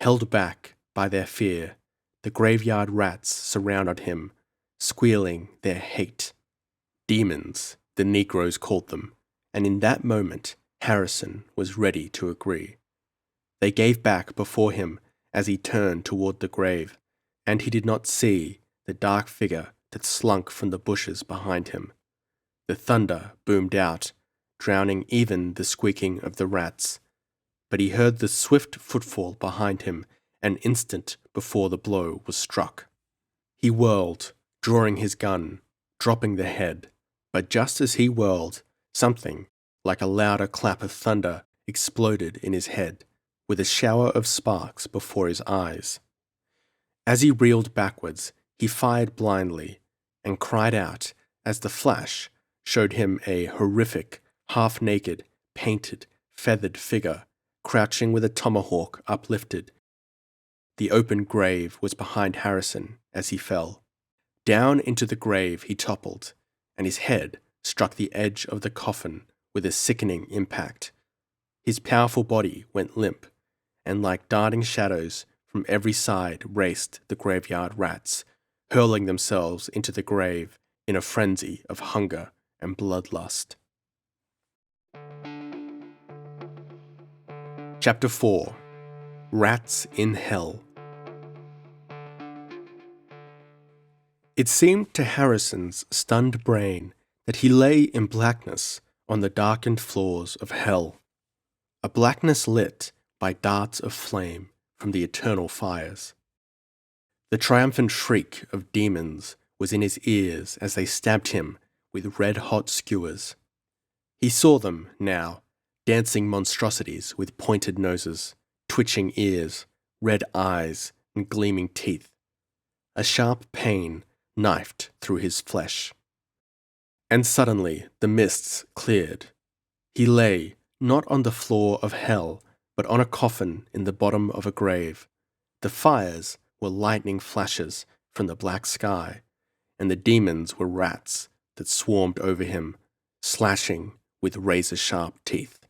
Held back by their fear, the graveyard rats surrounded him, squealing their hate. Demons, the Negroes called them, and in that moment Harrison was ready to agree. They gave back before him as he turned toward the grave, and he did not see the dark figure that slunk from the bushes behind him. The thunder boomed out, drowning even the squeaking of the rats, but he heard the swift footfall behind him an instant before the blow was struck. He whirled, drawing his gun, dropping the head, but just as he whirled, something like a louder clap of thunder exploded in his head, with a shower of sparks before his eyes. As he reeled backwards, he fired blindly and cried out as the flash showed him a horrific, half-naked, painted, feathered figure crouching with a tomahawk uplifted. The open grave was behind Harrison as he fell. Down into the grave he toppled, and his head struck the edge of the coffin with a sickening impact. His powerful body went limp, and like darting shadows from every side raced the graveyard rats, hurling themselves into the grave in a frenzy of hunger and bloodlust. Chapter 4. Rats in Hell. It seemed to Harrison's stunned brain that he lay in blackness on the darkened floors of hell, a blackness lit by darts of flame from the eternal fires. The triumphant shriek of demons was in his ears as they stabbed him with red-hot skewers. He saw them now, dancing monstrosities with pointed noses, twitching ears, red eyes, and gleaming teeth. A sharp pain knifed through his flesh. And suddenly the mists cleared. He lay, not on the floor of hell, but on a coffin in the bottom of a grave. The fires were lightning flashes from the black sky, and the demons were rats that swarmed over him, slashing with razor-sharp teeth.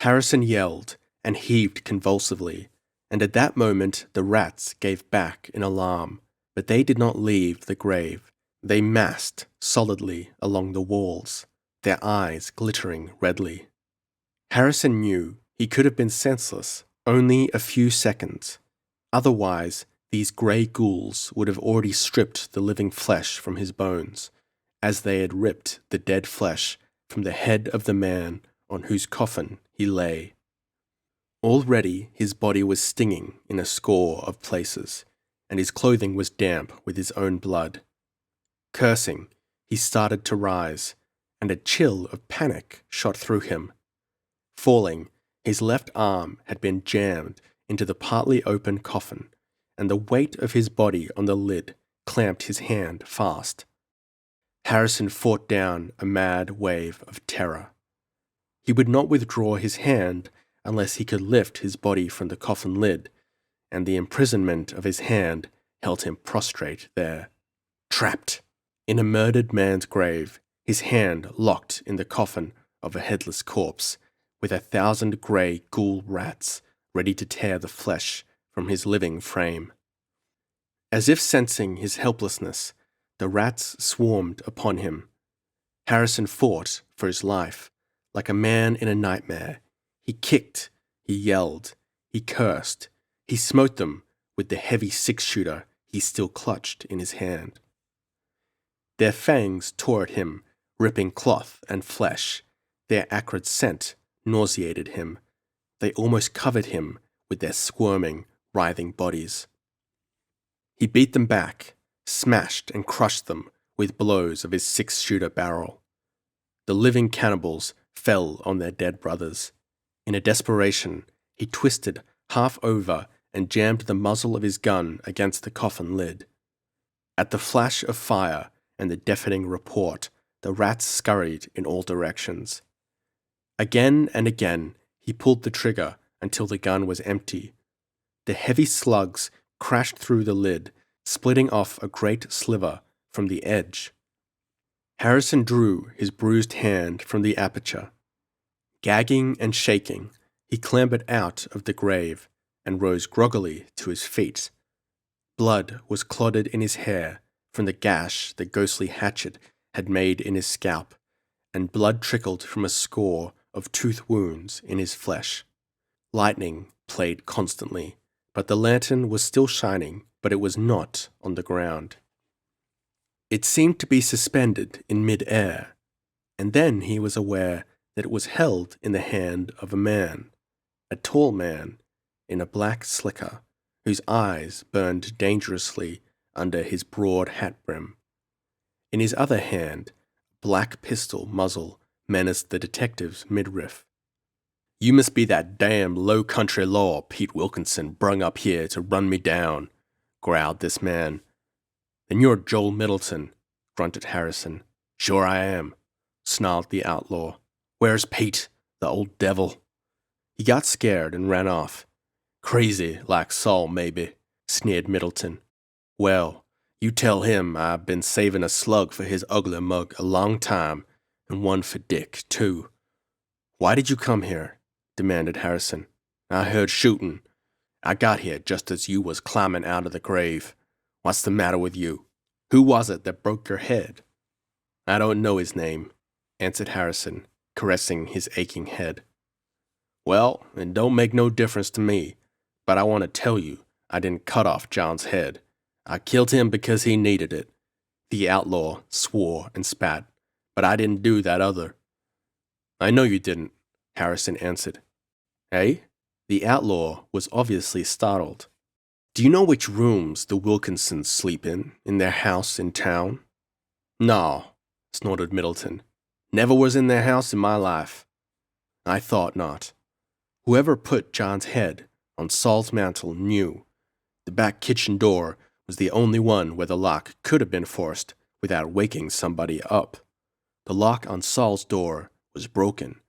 Harrison yelled and heaved convulsively, and at that moment the rats gave back in alarm, but they did not leave the grave. They massed solidly along the walls, their eyes glittering redly. Harrison knew he could have been senseless only a few seconds. Otherwise, these grey ghouls would have already stripped the living flesh from his bones, as they had ripped the dead flesh from the head of the man on whose coffin he lay. Already his body was stinging in a score of places, and his clothing was damp with his own blood. Cursing, he started to rise, and a chill of panic shot through him. Falling, his left arm had been jammed into the partly open coffin, and the weight of his body on the lid clamped his hand fast. Harrison fought down a mad wave of terror. He would not withdraw his hand unless he could lift his body from the coffin lid, and the imprisonment of his hand held him prostrate there. Trapped in a murdered man's grave, his hand locked in the coffin of a headless corpse, with 1,000 grey ghoul rats ready to tear the flesh from his living frame. As if sensing his helplessness, the rats swarmed upon him. Harrison fought for his life, like a man in a nightmare. He kicked, he yelled, he cursed, he smote them with the heavy six-shooter he still clutched in his hand. Their fangs tore at him, ripping cloth and flesh. Their acrid scent nauseated him. They almost covered him with their squirming, writhing bodies. He beat them back, smashed and crushed them with blows of his six-shooter barrel. The living cannibals fell on their dead brothers. In a desperation, he twisted half over and jammed the muzzle of his gun against the coffin lid. At the flash of fire and the deafening report, the rats scurried in all directions. Again and again, he pulled the trigger until the gun was empty. The heavy slugs crashed through the lid, splitting off a great sliver from the edge. Harrison drew his bruised hand from the aperture. Gagging and shaking, he clambered out of the grave and rose groggily to his feet. Blood was clotted in his hair from the gash the ghostly hatchet had made in his scalp, and blood trickled from a score of tooth wounds in his flesh. Lightning played constantly, but the lantern was still shining, but it was not on the ground. It seemed to be suspended in mid-air, and then he was aware that it was held in the hand of a man, a tall man, in a black slicker, whose eyes burned dangerously under his broad hat brim. In his other hand, a black pistol muzzle menaced the detective's midriff. "You must be that damn low-country law Pete Wilkinson brung up here to run me down," growled this man. "Then you're Joel Middleton," grunted Harrison. "Sure I am," snarled the outlaw. "Where's Pete, the old devil?" He got scared and ran off. "Crazy, like Saul, maybe," sneered Middleton. "Well, you tell him I've been saving a slug for his ugly mug a long time, and one for Dick, too." "Why did you come here?" demanded Harrison. "I heard shooting. I got here just as you was climbing out of the grave. What's the matter with you? Who was it that broke your head?" "I don't know his name," answered Harrison, caressing his aching head. "Well, it don't make no difference to me, but I want to tell you I didn't cut off John's head. I killed him because he needed it." The outlaw swore and spat. "But I didn't do that other." "I know you didn't," Harrison answered. "Eh?" The outlaw was obviously startled. "Do you know which rooms the Wilkinsons sleep in their house in town?" "No," snorted Middleton. "Never was in their house in my life." "I thought not. Whoever put John's head on Saul's mantle knew. The back kitchen door was the only one where the lock could have been forced without waking somebody up. The lock on Saul's door was broken.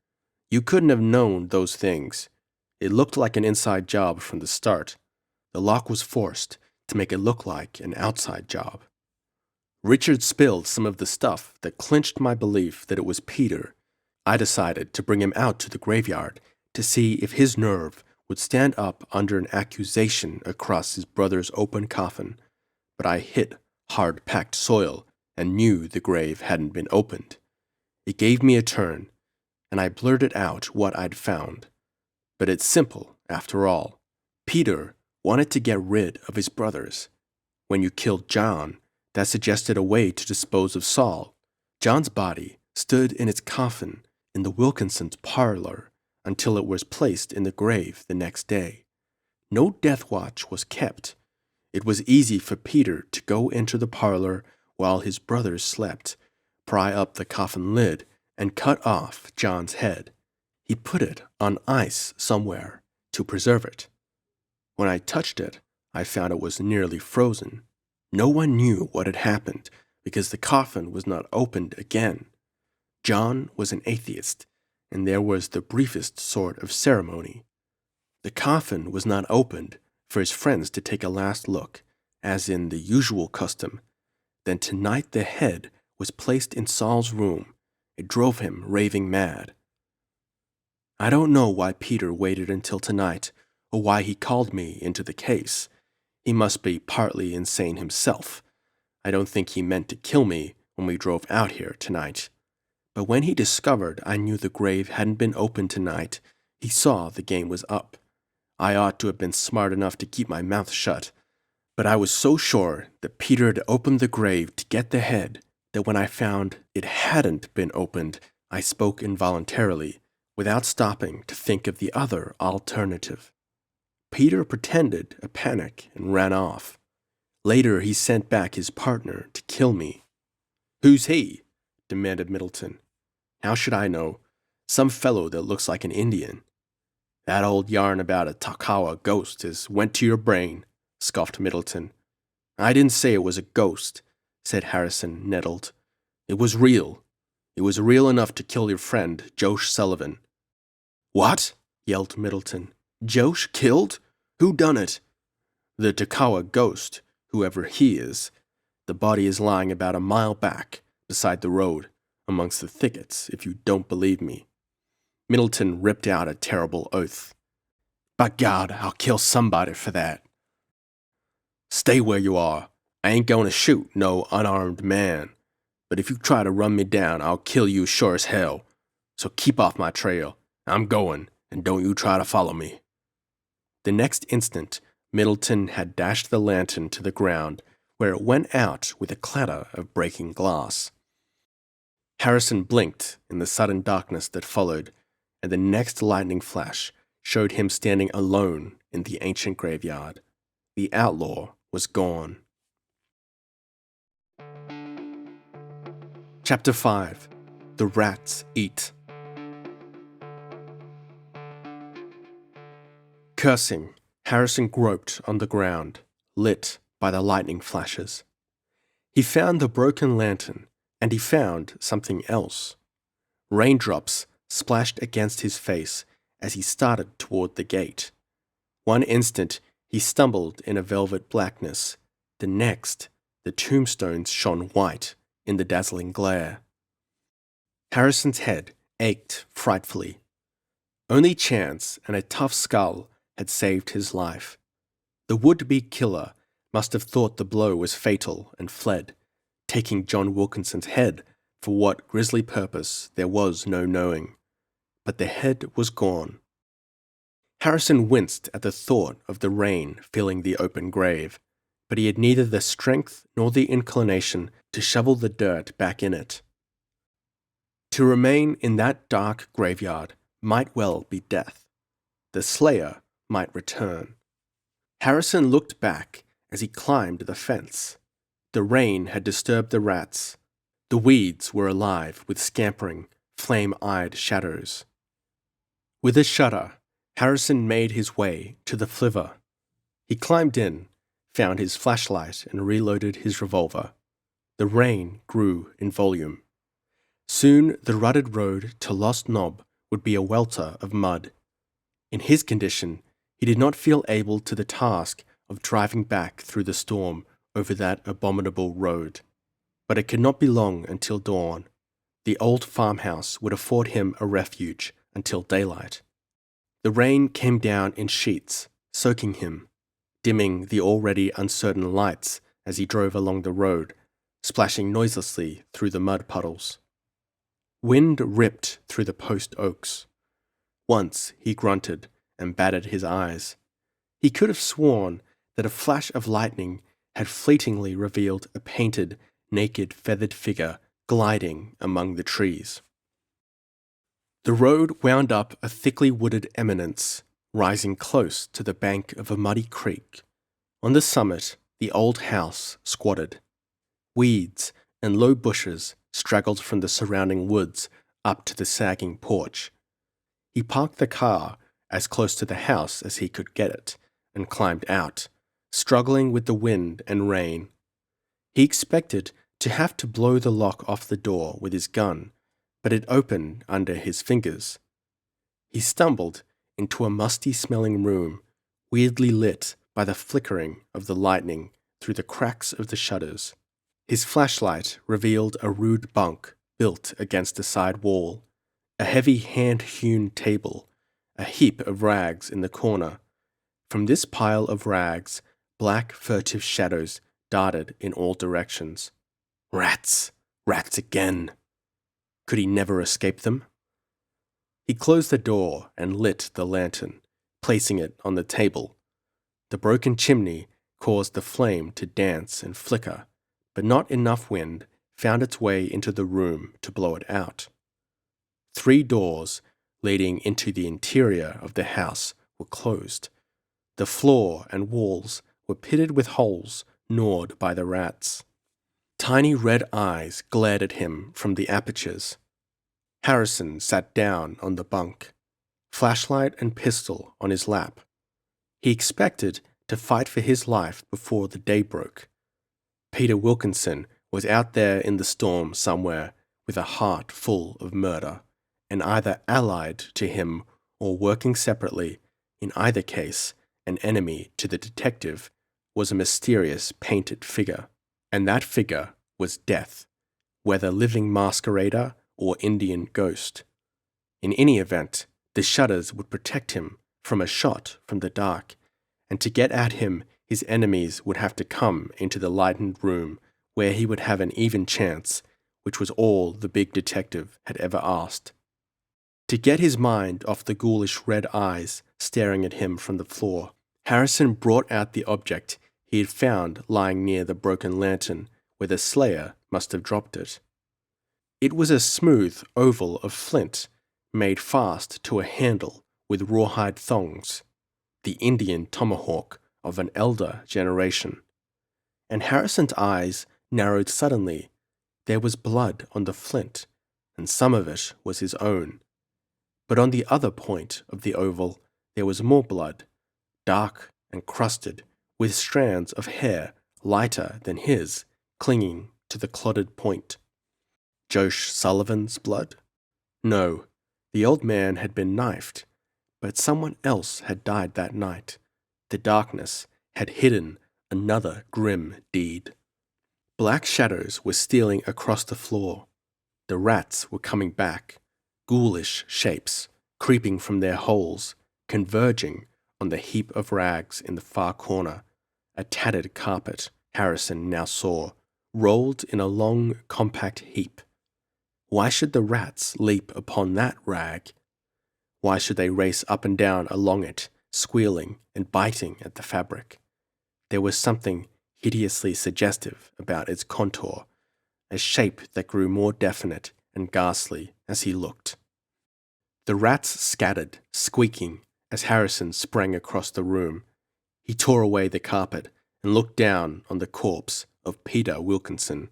You couldn't have known those things. It looked like an inside job from the start. The lock was forced to make it look like an outside job. Richard spilled some of the stuff that clinched my belief that it was Peter. I decided to bring him out to the graveyard to see if his nerve would stand up under an accusation across his brother's open coffin, but I hit hard-packed soil and knew the grave hadn't been opened. It gave me a turn, and I blurted out what I'd found. But it's simple, after all. Peter wanted to get rid of his brothers. When you killed John, that suggested a way to dispose of Saul. John's body stood in its coffin in the Wilkinsons' parlor until it was placed in the grave the next day. No death watch was kept. It was easy for Peter to go into the parlor while his brothers slept, pry up the coffin lid, and cut off John's head. He put it on ice somewhere to preserve it. When I touched it, I found it was nearly frozen. No one knew what had happened because the coffin was not opened again. John was an atheist, and there was the briefest sort of ceremony. The coffin was not opened for his friends to take a last look, as in the usual custom. Then tonight the head was placed in Saul's room. It drove him raving mad. I don't know why Peter waited until tonight, or why he called me into the case. He must be partly insane himself. I don't think he meant to kill me when we drove out here tonight. But when he discovered I knew the grave hadn't been opened tonight, he saw the game was up. I ought to have been smart enough to keep my mouth shut, but I was so sure that Peter had opened the grave to get the head that when I found it hadn't been opened, I spoke involuntarily, without stopping to think of the other alternative. Peter pretended a panic and ran off. Later, he sent back his partner to kill me. "Who's he?" demanded Middleton. "How should I know? Some fellow that looks like an Indian." "That old yarn about a Takawa ghost has went to your brain," scoffed Middleton. "I didn't say it was a ghost," said Harrison, nettled. "It was real. It was real enough to kill your friend, Josh Sullivan." "What?" yelled Middleton. "Josh killed? Who done it?" "The Takawa ghost, whoever he is. The body is lying about a mile back, beside the road, amongst the thickets, if you don't believe me." Middleton ripped out a terrible oath. "By God, I'll kill somebody for that." "Stay where you are. I ain't going to shoot no unarmed man. But if you try to run me down, I'll kill you sure as hell. So keep off my trail. I'm going, and don't you try to follow me." The next instant, Middleton had dashed the lantern to the ground, where it went out with a clatter of breaking glass. Harrison blinked in the sudden darkness that followed, and the next lightning flash showed him standing alone in the ancient graveyard. The outlaw was gone. Chapter 5. The Rats Eat. Cursing, Harrison groped on the ground, lit by the lightning flashes. He found the broken lantern, and he found something else. Raindrops splashed against his face as he started toward the gate. One instant, he stumbled in a velvet blackness. The next, the tombstones shone white in the dazzling glare. Harrison's head ached frightfully. Only chance and a tough skull had saved his life. The would-be killer must have thought the blow was fatal and fled, taking John Wilkinson's head for what grisly purpose there was no knowing. But the head was gone. Harrison winced at the thought of the rain filling the open grave, but he had neither the strength nor the inclination to shovel the dirt back in it. To remain in that dark graveyard might well be death. The slayer might return. Harrison looked back as he climbed the fence. The rain had disturbed the rats. The weeds were alive with scampering, flame-eyed shadows. With a shudder, Harrison made his way to the flivver. He climbed in, found his flashlight and reloaded his revolver. The rain grew in volume. Soon the rutted road to Lost Knob would be a welter of mud. In his condition, he did not feel able to the task of driving back through the storm over that abominable road. But it could not be long until dawn. The old farmhouse would afford him a refuge until daylight. The rain came down in sheets, soaking him, dimming the already uncertain lights as he drove along the road, splashing noiselessly through the mud puddles. Wind ripped through the post oaks. Once he grunted and batted his eyes. He could have sworn that a flash of lightning had fleetingly revealed a painted, naked, feathered figure gliding among the trees. The road wound up a thickly wooded eminence, rising close to the bank of a muddy creek. On the summit, the old house squatted. Weeds and low bushes straggled from the surrounding woods up to the sagging porch. He parked the car as close to the house as he could get it and climbed out, struggling with the wind and rain. He expected to have to blow the lock off the door with his gun, but it opened under his fingers. He stumbled into a musty-smelling room, weirdly lit by the flickering of the lightning through the cracks of the shutters. His flashlight revealed a rude bunk built against the side wall, a heavy hand-hewn table, a heap of rags in the corner. From this pile of rags, black furtive shadows darted in all directions. Rats! Rats again! Could he never escape them? He closed the door and lit the lantern, placing it on the table. The broken chimney caused the flame to dance and flicker, but not enough wind found its way into the room to blow it out. 3 doors leading into the interior of the house were closed. The floor and walls were pitted with holes gnawed by the rats. Tiny red eyes glared at him from the apertures. Harrison sat down on the bunk, flashlight and pistol on his lap. He expected to fight for his life before the day broke. Peter Wilkinson was out there in the storm somewhere with a heart full of murder, and either allied to him or working separately, in either case, an enemy to the detective, was a mysterious painted figure. And that figure was Death, whether living masquerader or Indian ghost. In any event, the shutters would protect him from a shot from the dark, and to get at him, his enemies would have to come into the lightened room where he would have an even chance, which was all the big detective had ever asked. To get his mind off the ghoulish red eyes staring at him from the floor, Harrison brought out the object he had found lying near the broken lantern where the slayer must have dropped it. It was a smooth oval of flint, made fast to a handle with rawhide thongs, the Indian tomahawk of an elder generation. And Harrison's eyes narrowed suddenly. There was blood on the flint, and some of it was his own. But on the other point of the oval there was more blood, dark and crusted, with strands of hair lighter than his clinging to the clotted point. Josh Sullivan's blood? No, the old man had been knifed, but someone else had died that night. The darkness had hidden another grim deed. Black shadows were stealing across the floor. The rats were coming back, ghoulish shapes creeping from their holes, converging on the heap of rags in the far corner. A tattered carpet, Harrison now saw, rolled in a long, compact heap. Why should the rats leap upon that rag? Why should they race up and down along it, squealing and biting at the fabric? There was something hideously suggestive about its contour, a shape that grew more definite and ghastly as he looked. The rats scattered, squeaking, as Harrison sprang across the room. He tore away the carpet and looked down on the corpse of Peter Wilkinson.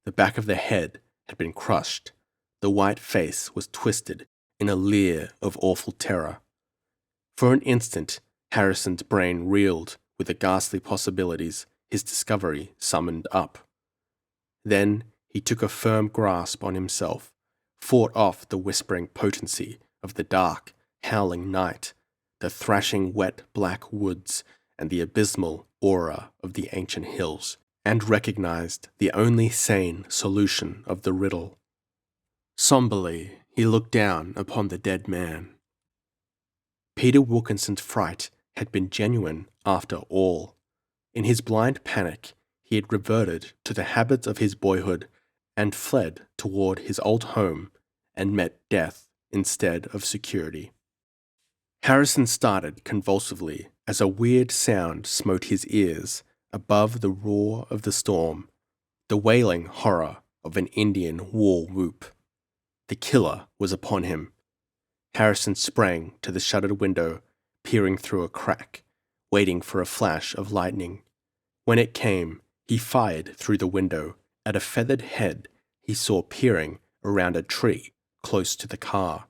The back of the head had been crushed. The white face was twisted in a leer of awful terror. For an instant, Harrison's brain reeled with the ghastly possibilities his discovery summoned up. Then he took a firm grasp on himself, fought off the whispering potency of the dark, howling night, the thrashing wet black woods, and the abysmal aura of the ancient hills, and recognized the only sane solution of the riddle. Somberly, he looked down upon the dead man. Peter Wilkinson's fright had been genuine after all. In his blind panic, he had reverted to the habits of his boyhood and fled toward his old home and met death instead of security. Harrison started convulsively as a weird sound smote his ears above the roar of the storm, the wailing horror of an Indian war whoop. The killer was upon him. Harrison sprang to the shuttered window, peering through a crack, waiting for a flash of lightning. When it came, he fired through the window at a feathered head he saw peering around a tree close to the car.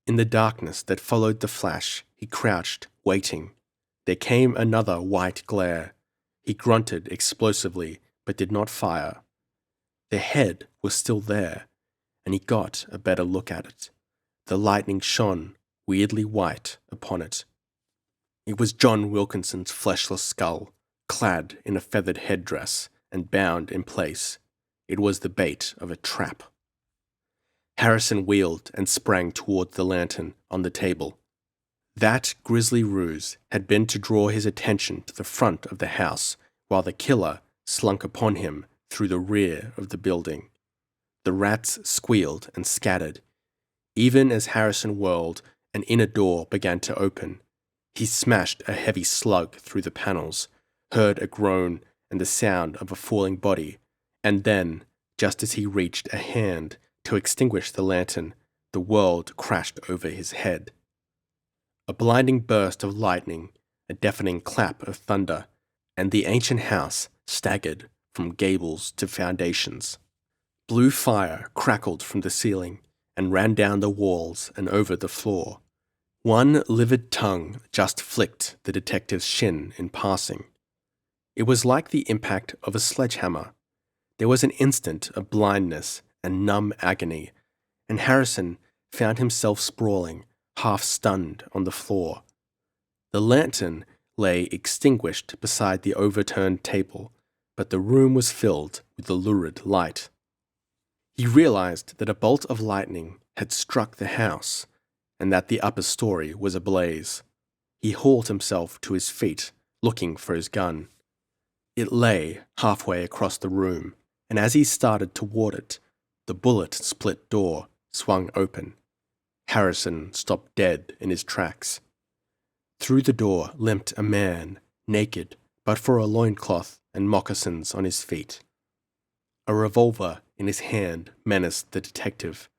In the darkness that followed the flash, he crouched, waiting. There came another white glare. He grunted explosively, but did not fire. The head was still there, and he got a better look at it. The lightning shone, weirdly white, upon it. It was John Wilkinson's fleshless skull, clad in a feathered headdress and bound in place. It was the bait of a trap. Harrison wheeled and sprang toward the lantern on the table. That grisly ruse had been to draw his attention to the front of the house while the killer slunk upon him through the rear of the building. The rats squealed and scattered. Even as Harrison whirled, an inner door began to open. He smashed a heavy slug through the panels, heard a groan and the sound of a falling body, and then, just as he reached a hand to extinguish the lantern, the world crashed over his head. A blinding burst of lightning, a deafening clap of thunder, and the ancient house staggered from gables to foundations. Blue fire crackled from the ceiling and ran down the walls and over the floor. One livid tongue just flicked the detective's shin in passing. It was like the impact of a sledgehammer. There was an instant of blindness and numb agony, and Harrison found himself sprawling, half-stunned on the floor. The lantern lay extinguished beside the overturned table, but the room was filled with the lurid light. He realized that a bolt of lightning had struck the house, and that the upper story was ablaze. He hauled himself to his feet, looking for his gun. It lay halfway across the room, and as he started toward it, the bullet-split door swung open. Harrison stopped dead in his tracks. Through the door limped a man, naked, but for a loincloth and moccasins on his feet. A revolver in his hand menaced the detective.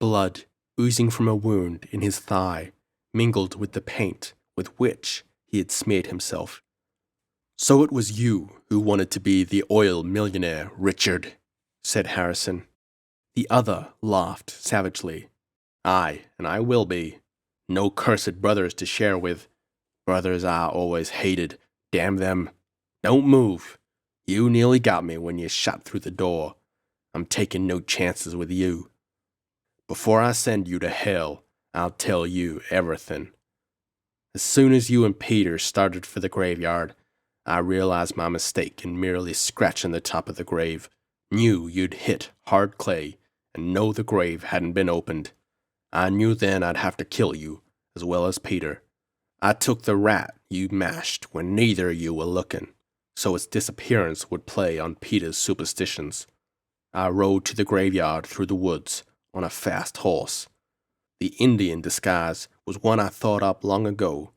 Blood, oozing from a wound in his thigh, mingled with the paint with which he had smeared himself. "So it was you who wanted to be the oil millionaire, Richard," said Harrison. The other laughed savagely. "Aye, and I will be. No cursed brothers to share with. Brothers I always hated, damn them. Don't move. You nearly got me when you shot through the door. I'm taking no chances with you. Before I send you to hell, I'll tell you everything. As soon as you and Peter started for the graveyard, I realized my mistake in merely scratching the top of the grave. Knew you'd hit hard clay and know the grave hadn't been opened. I knew then I'd have to kill you, as well as Peter. I took the rat you mashed when neither of you were looking, so its disappearance would play on Peter's superstitions. I rode to the graveyard through the woods on a fast horse. The Indian disguise was one I thought up long ago.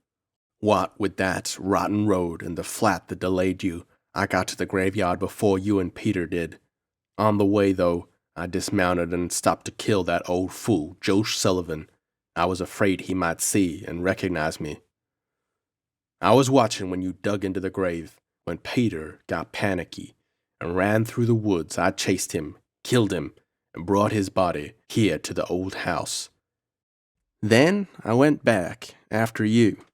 What with that rotten road and the flat that delayed you, I got to the graveyard before you and Peter did. On the way, though, I dismounted and stopped to kill that old fool, Joe Sullivan. I was afraid he might see and recognize me. I was watching when you dug into the grave. When Peter got panicky and ran through the woods, I chased him, killed him, and brought his body here to the old house. Then I went back after you.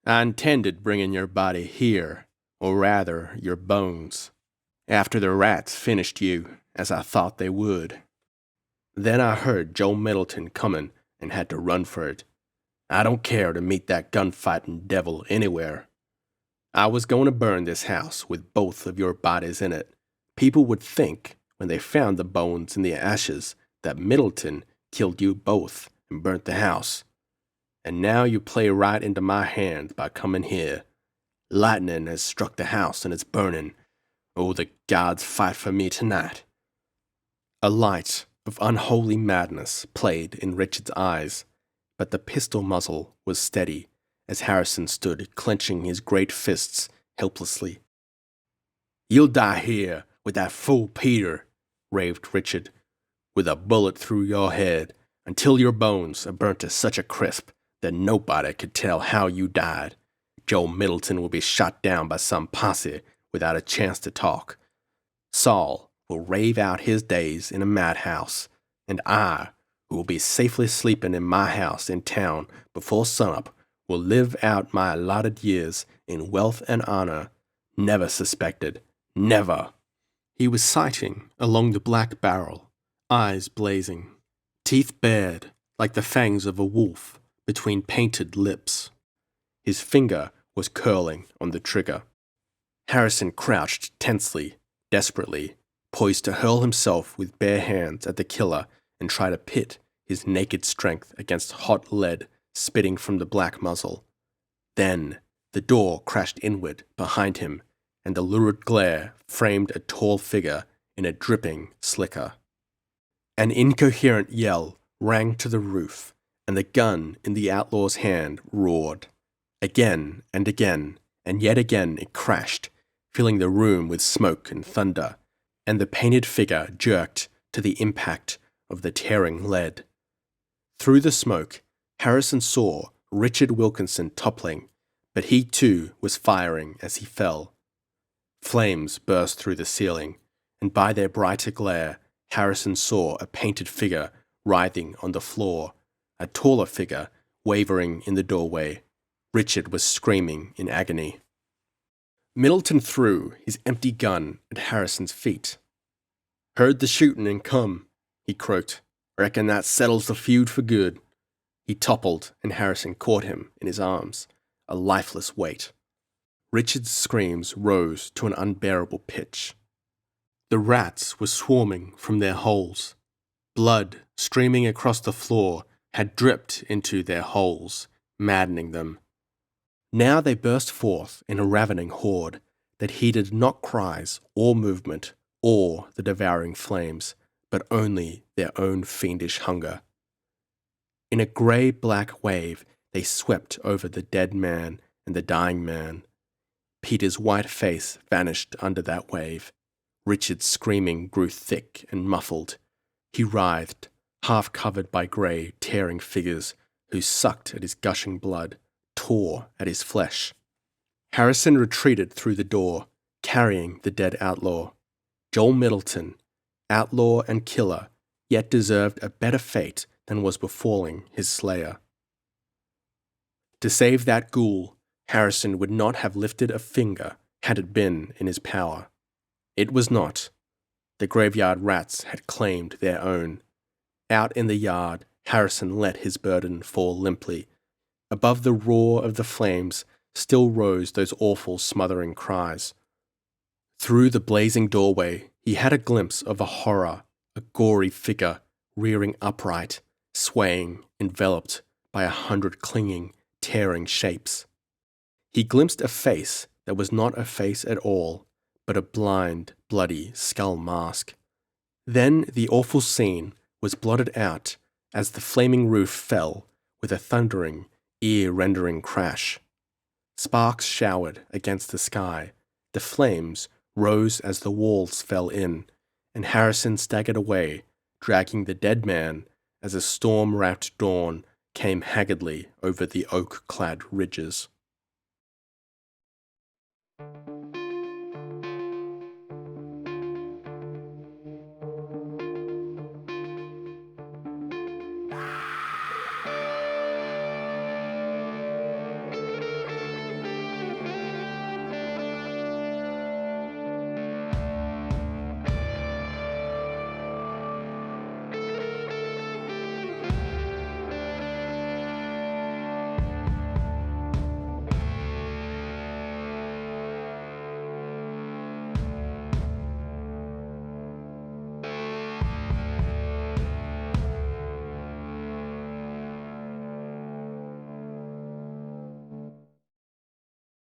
I intended bringing your body here, or rather your bones, after the rats finished you, as I thought they would. Then I heard Joe Middleton coming and had to run for it. I don't care to meet that gunfighting devil anywhere. I was going to burn this house with both of your bodies in it. People would think, when they found the bones in the ashes, that Middleton killed you both and burnt the house. And now you play right into my hands by coming here. Lightning has struck the house and it's burning. Oh, the gods fight for me tonight. A light of unholy madness played in Richard's eyes, but the pistol muzzle was steady as Harrison stood clenching his great fists helplessly. You'll die here with that fool Peter, raved Richard, with a bullet through your head until your bones are burnt to such a crisp that nobody could tell how you died. Joe Middleton will be shot down by some posse without a chance to talk. Saul will rave out his days in a madhouse, and I, who will be safely sleeping in my house in town before sunup, will live out my allotted years in wealth and honor, never suspected, never. He was sighting along the black barrel, eyes blazing, teeth bared like the fangs of a wolf between painted lips. His finger was curling on the trigger. Harrison crouched tensely, desperately, poised to hurl himself with bare hands at the killer and try to pit his naked strength against hot lead spitting from the black muzzle. Then the door crashed inward behind him, and the lurid glare framed a tall figure in a dripping slicker. An incoherent yell rang to the roof, and the gun in the outlaw's hand roared. Again and again, and yet again it crashed, filling the room with smoke and thunder, and the painted figure jerked to the impact of the tearing lead. Through the smoke, Harrison saw Richard Wilkinson toppling, but he too was firing as he fell. Flames burst through the ceiling, and by their brighter glare, Harrison saw a painted figure writhing on the floor, a taller figure wavering in the doorway. Richard was screaming in agony. Middleton threw his empty gun at Harrison's feet. "Heard the shooting and come," he croaked. "Reckon that settles the feud for good." He toppled, and Harrison caught him in his arms, a lifeless weight. Richard's screams rose to an unbearable pitch. The rats were swarming from their holes. Blood, streaming across the floor, had dripped into their holes, maddening them. Now they burst forth in a ravening horde that heeded not cries or movement or the devouring flames, but only their own fiendish hunger. In a grey-black wave, they swept over the dead man and the dying man. Peter's white face vanished under that wave. Richard's screaming grew thick and muffled. He writhed, half covered by grey, tearing figures who sucked at his gushing blood, tore at his flesh. Harrison retreated through the door, carrying the dead outlaw. Joel Middleton, outlaw and killer, yet deserved a better fate than was befalling his slayer. To save that ghoul, Harrison would not have lifted a finger had it been in his power. It was not. The graveyard rats had claimed their own. Out in the yard, Harrison let his burden fall limply. Above the roar of the flames still rose those awful smothering cries. Through the blazing doorway, he had a glimpse of a horror, a gory figure rearing upright, swaying, enveloped by 100 clinging, tearing shapes. He glimpsed a face that was not a face at all, but a blind, bloody skull mask. Then the awful scene was blotted out as the flaming roof fell with a thundering, ear-rending crash. Sparks showered against the sky. The flames rose as the walls fell in, and Harrison staggered away, dragging the dead man as a storm-wrapped dawn came haggardly over the oak-clad ridges.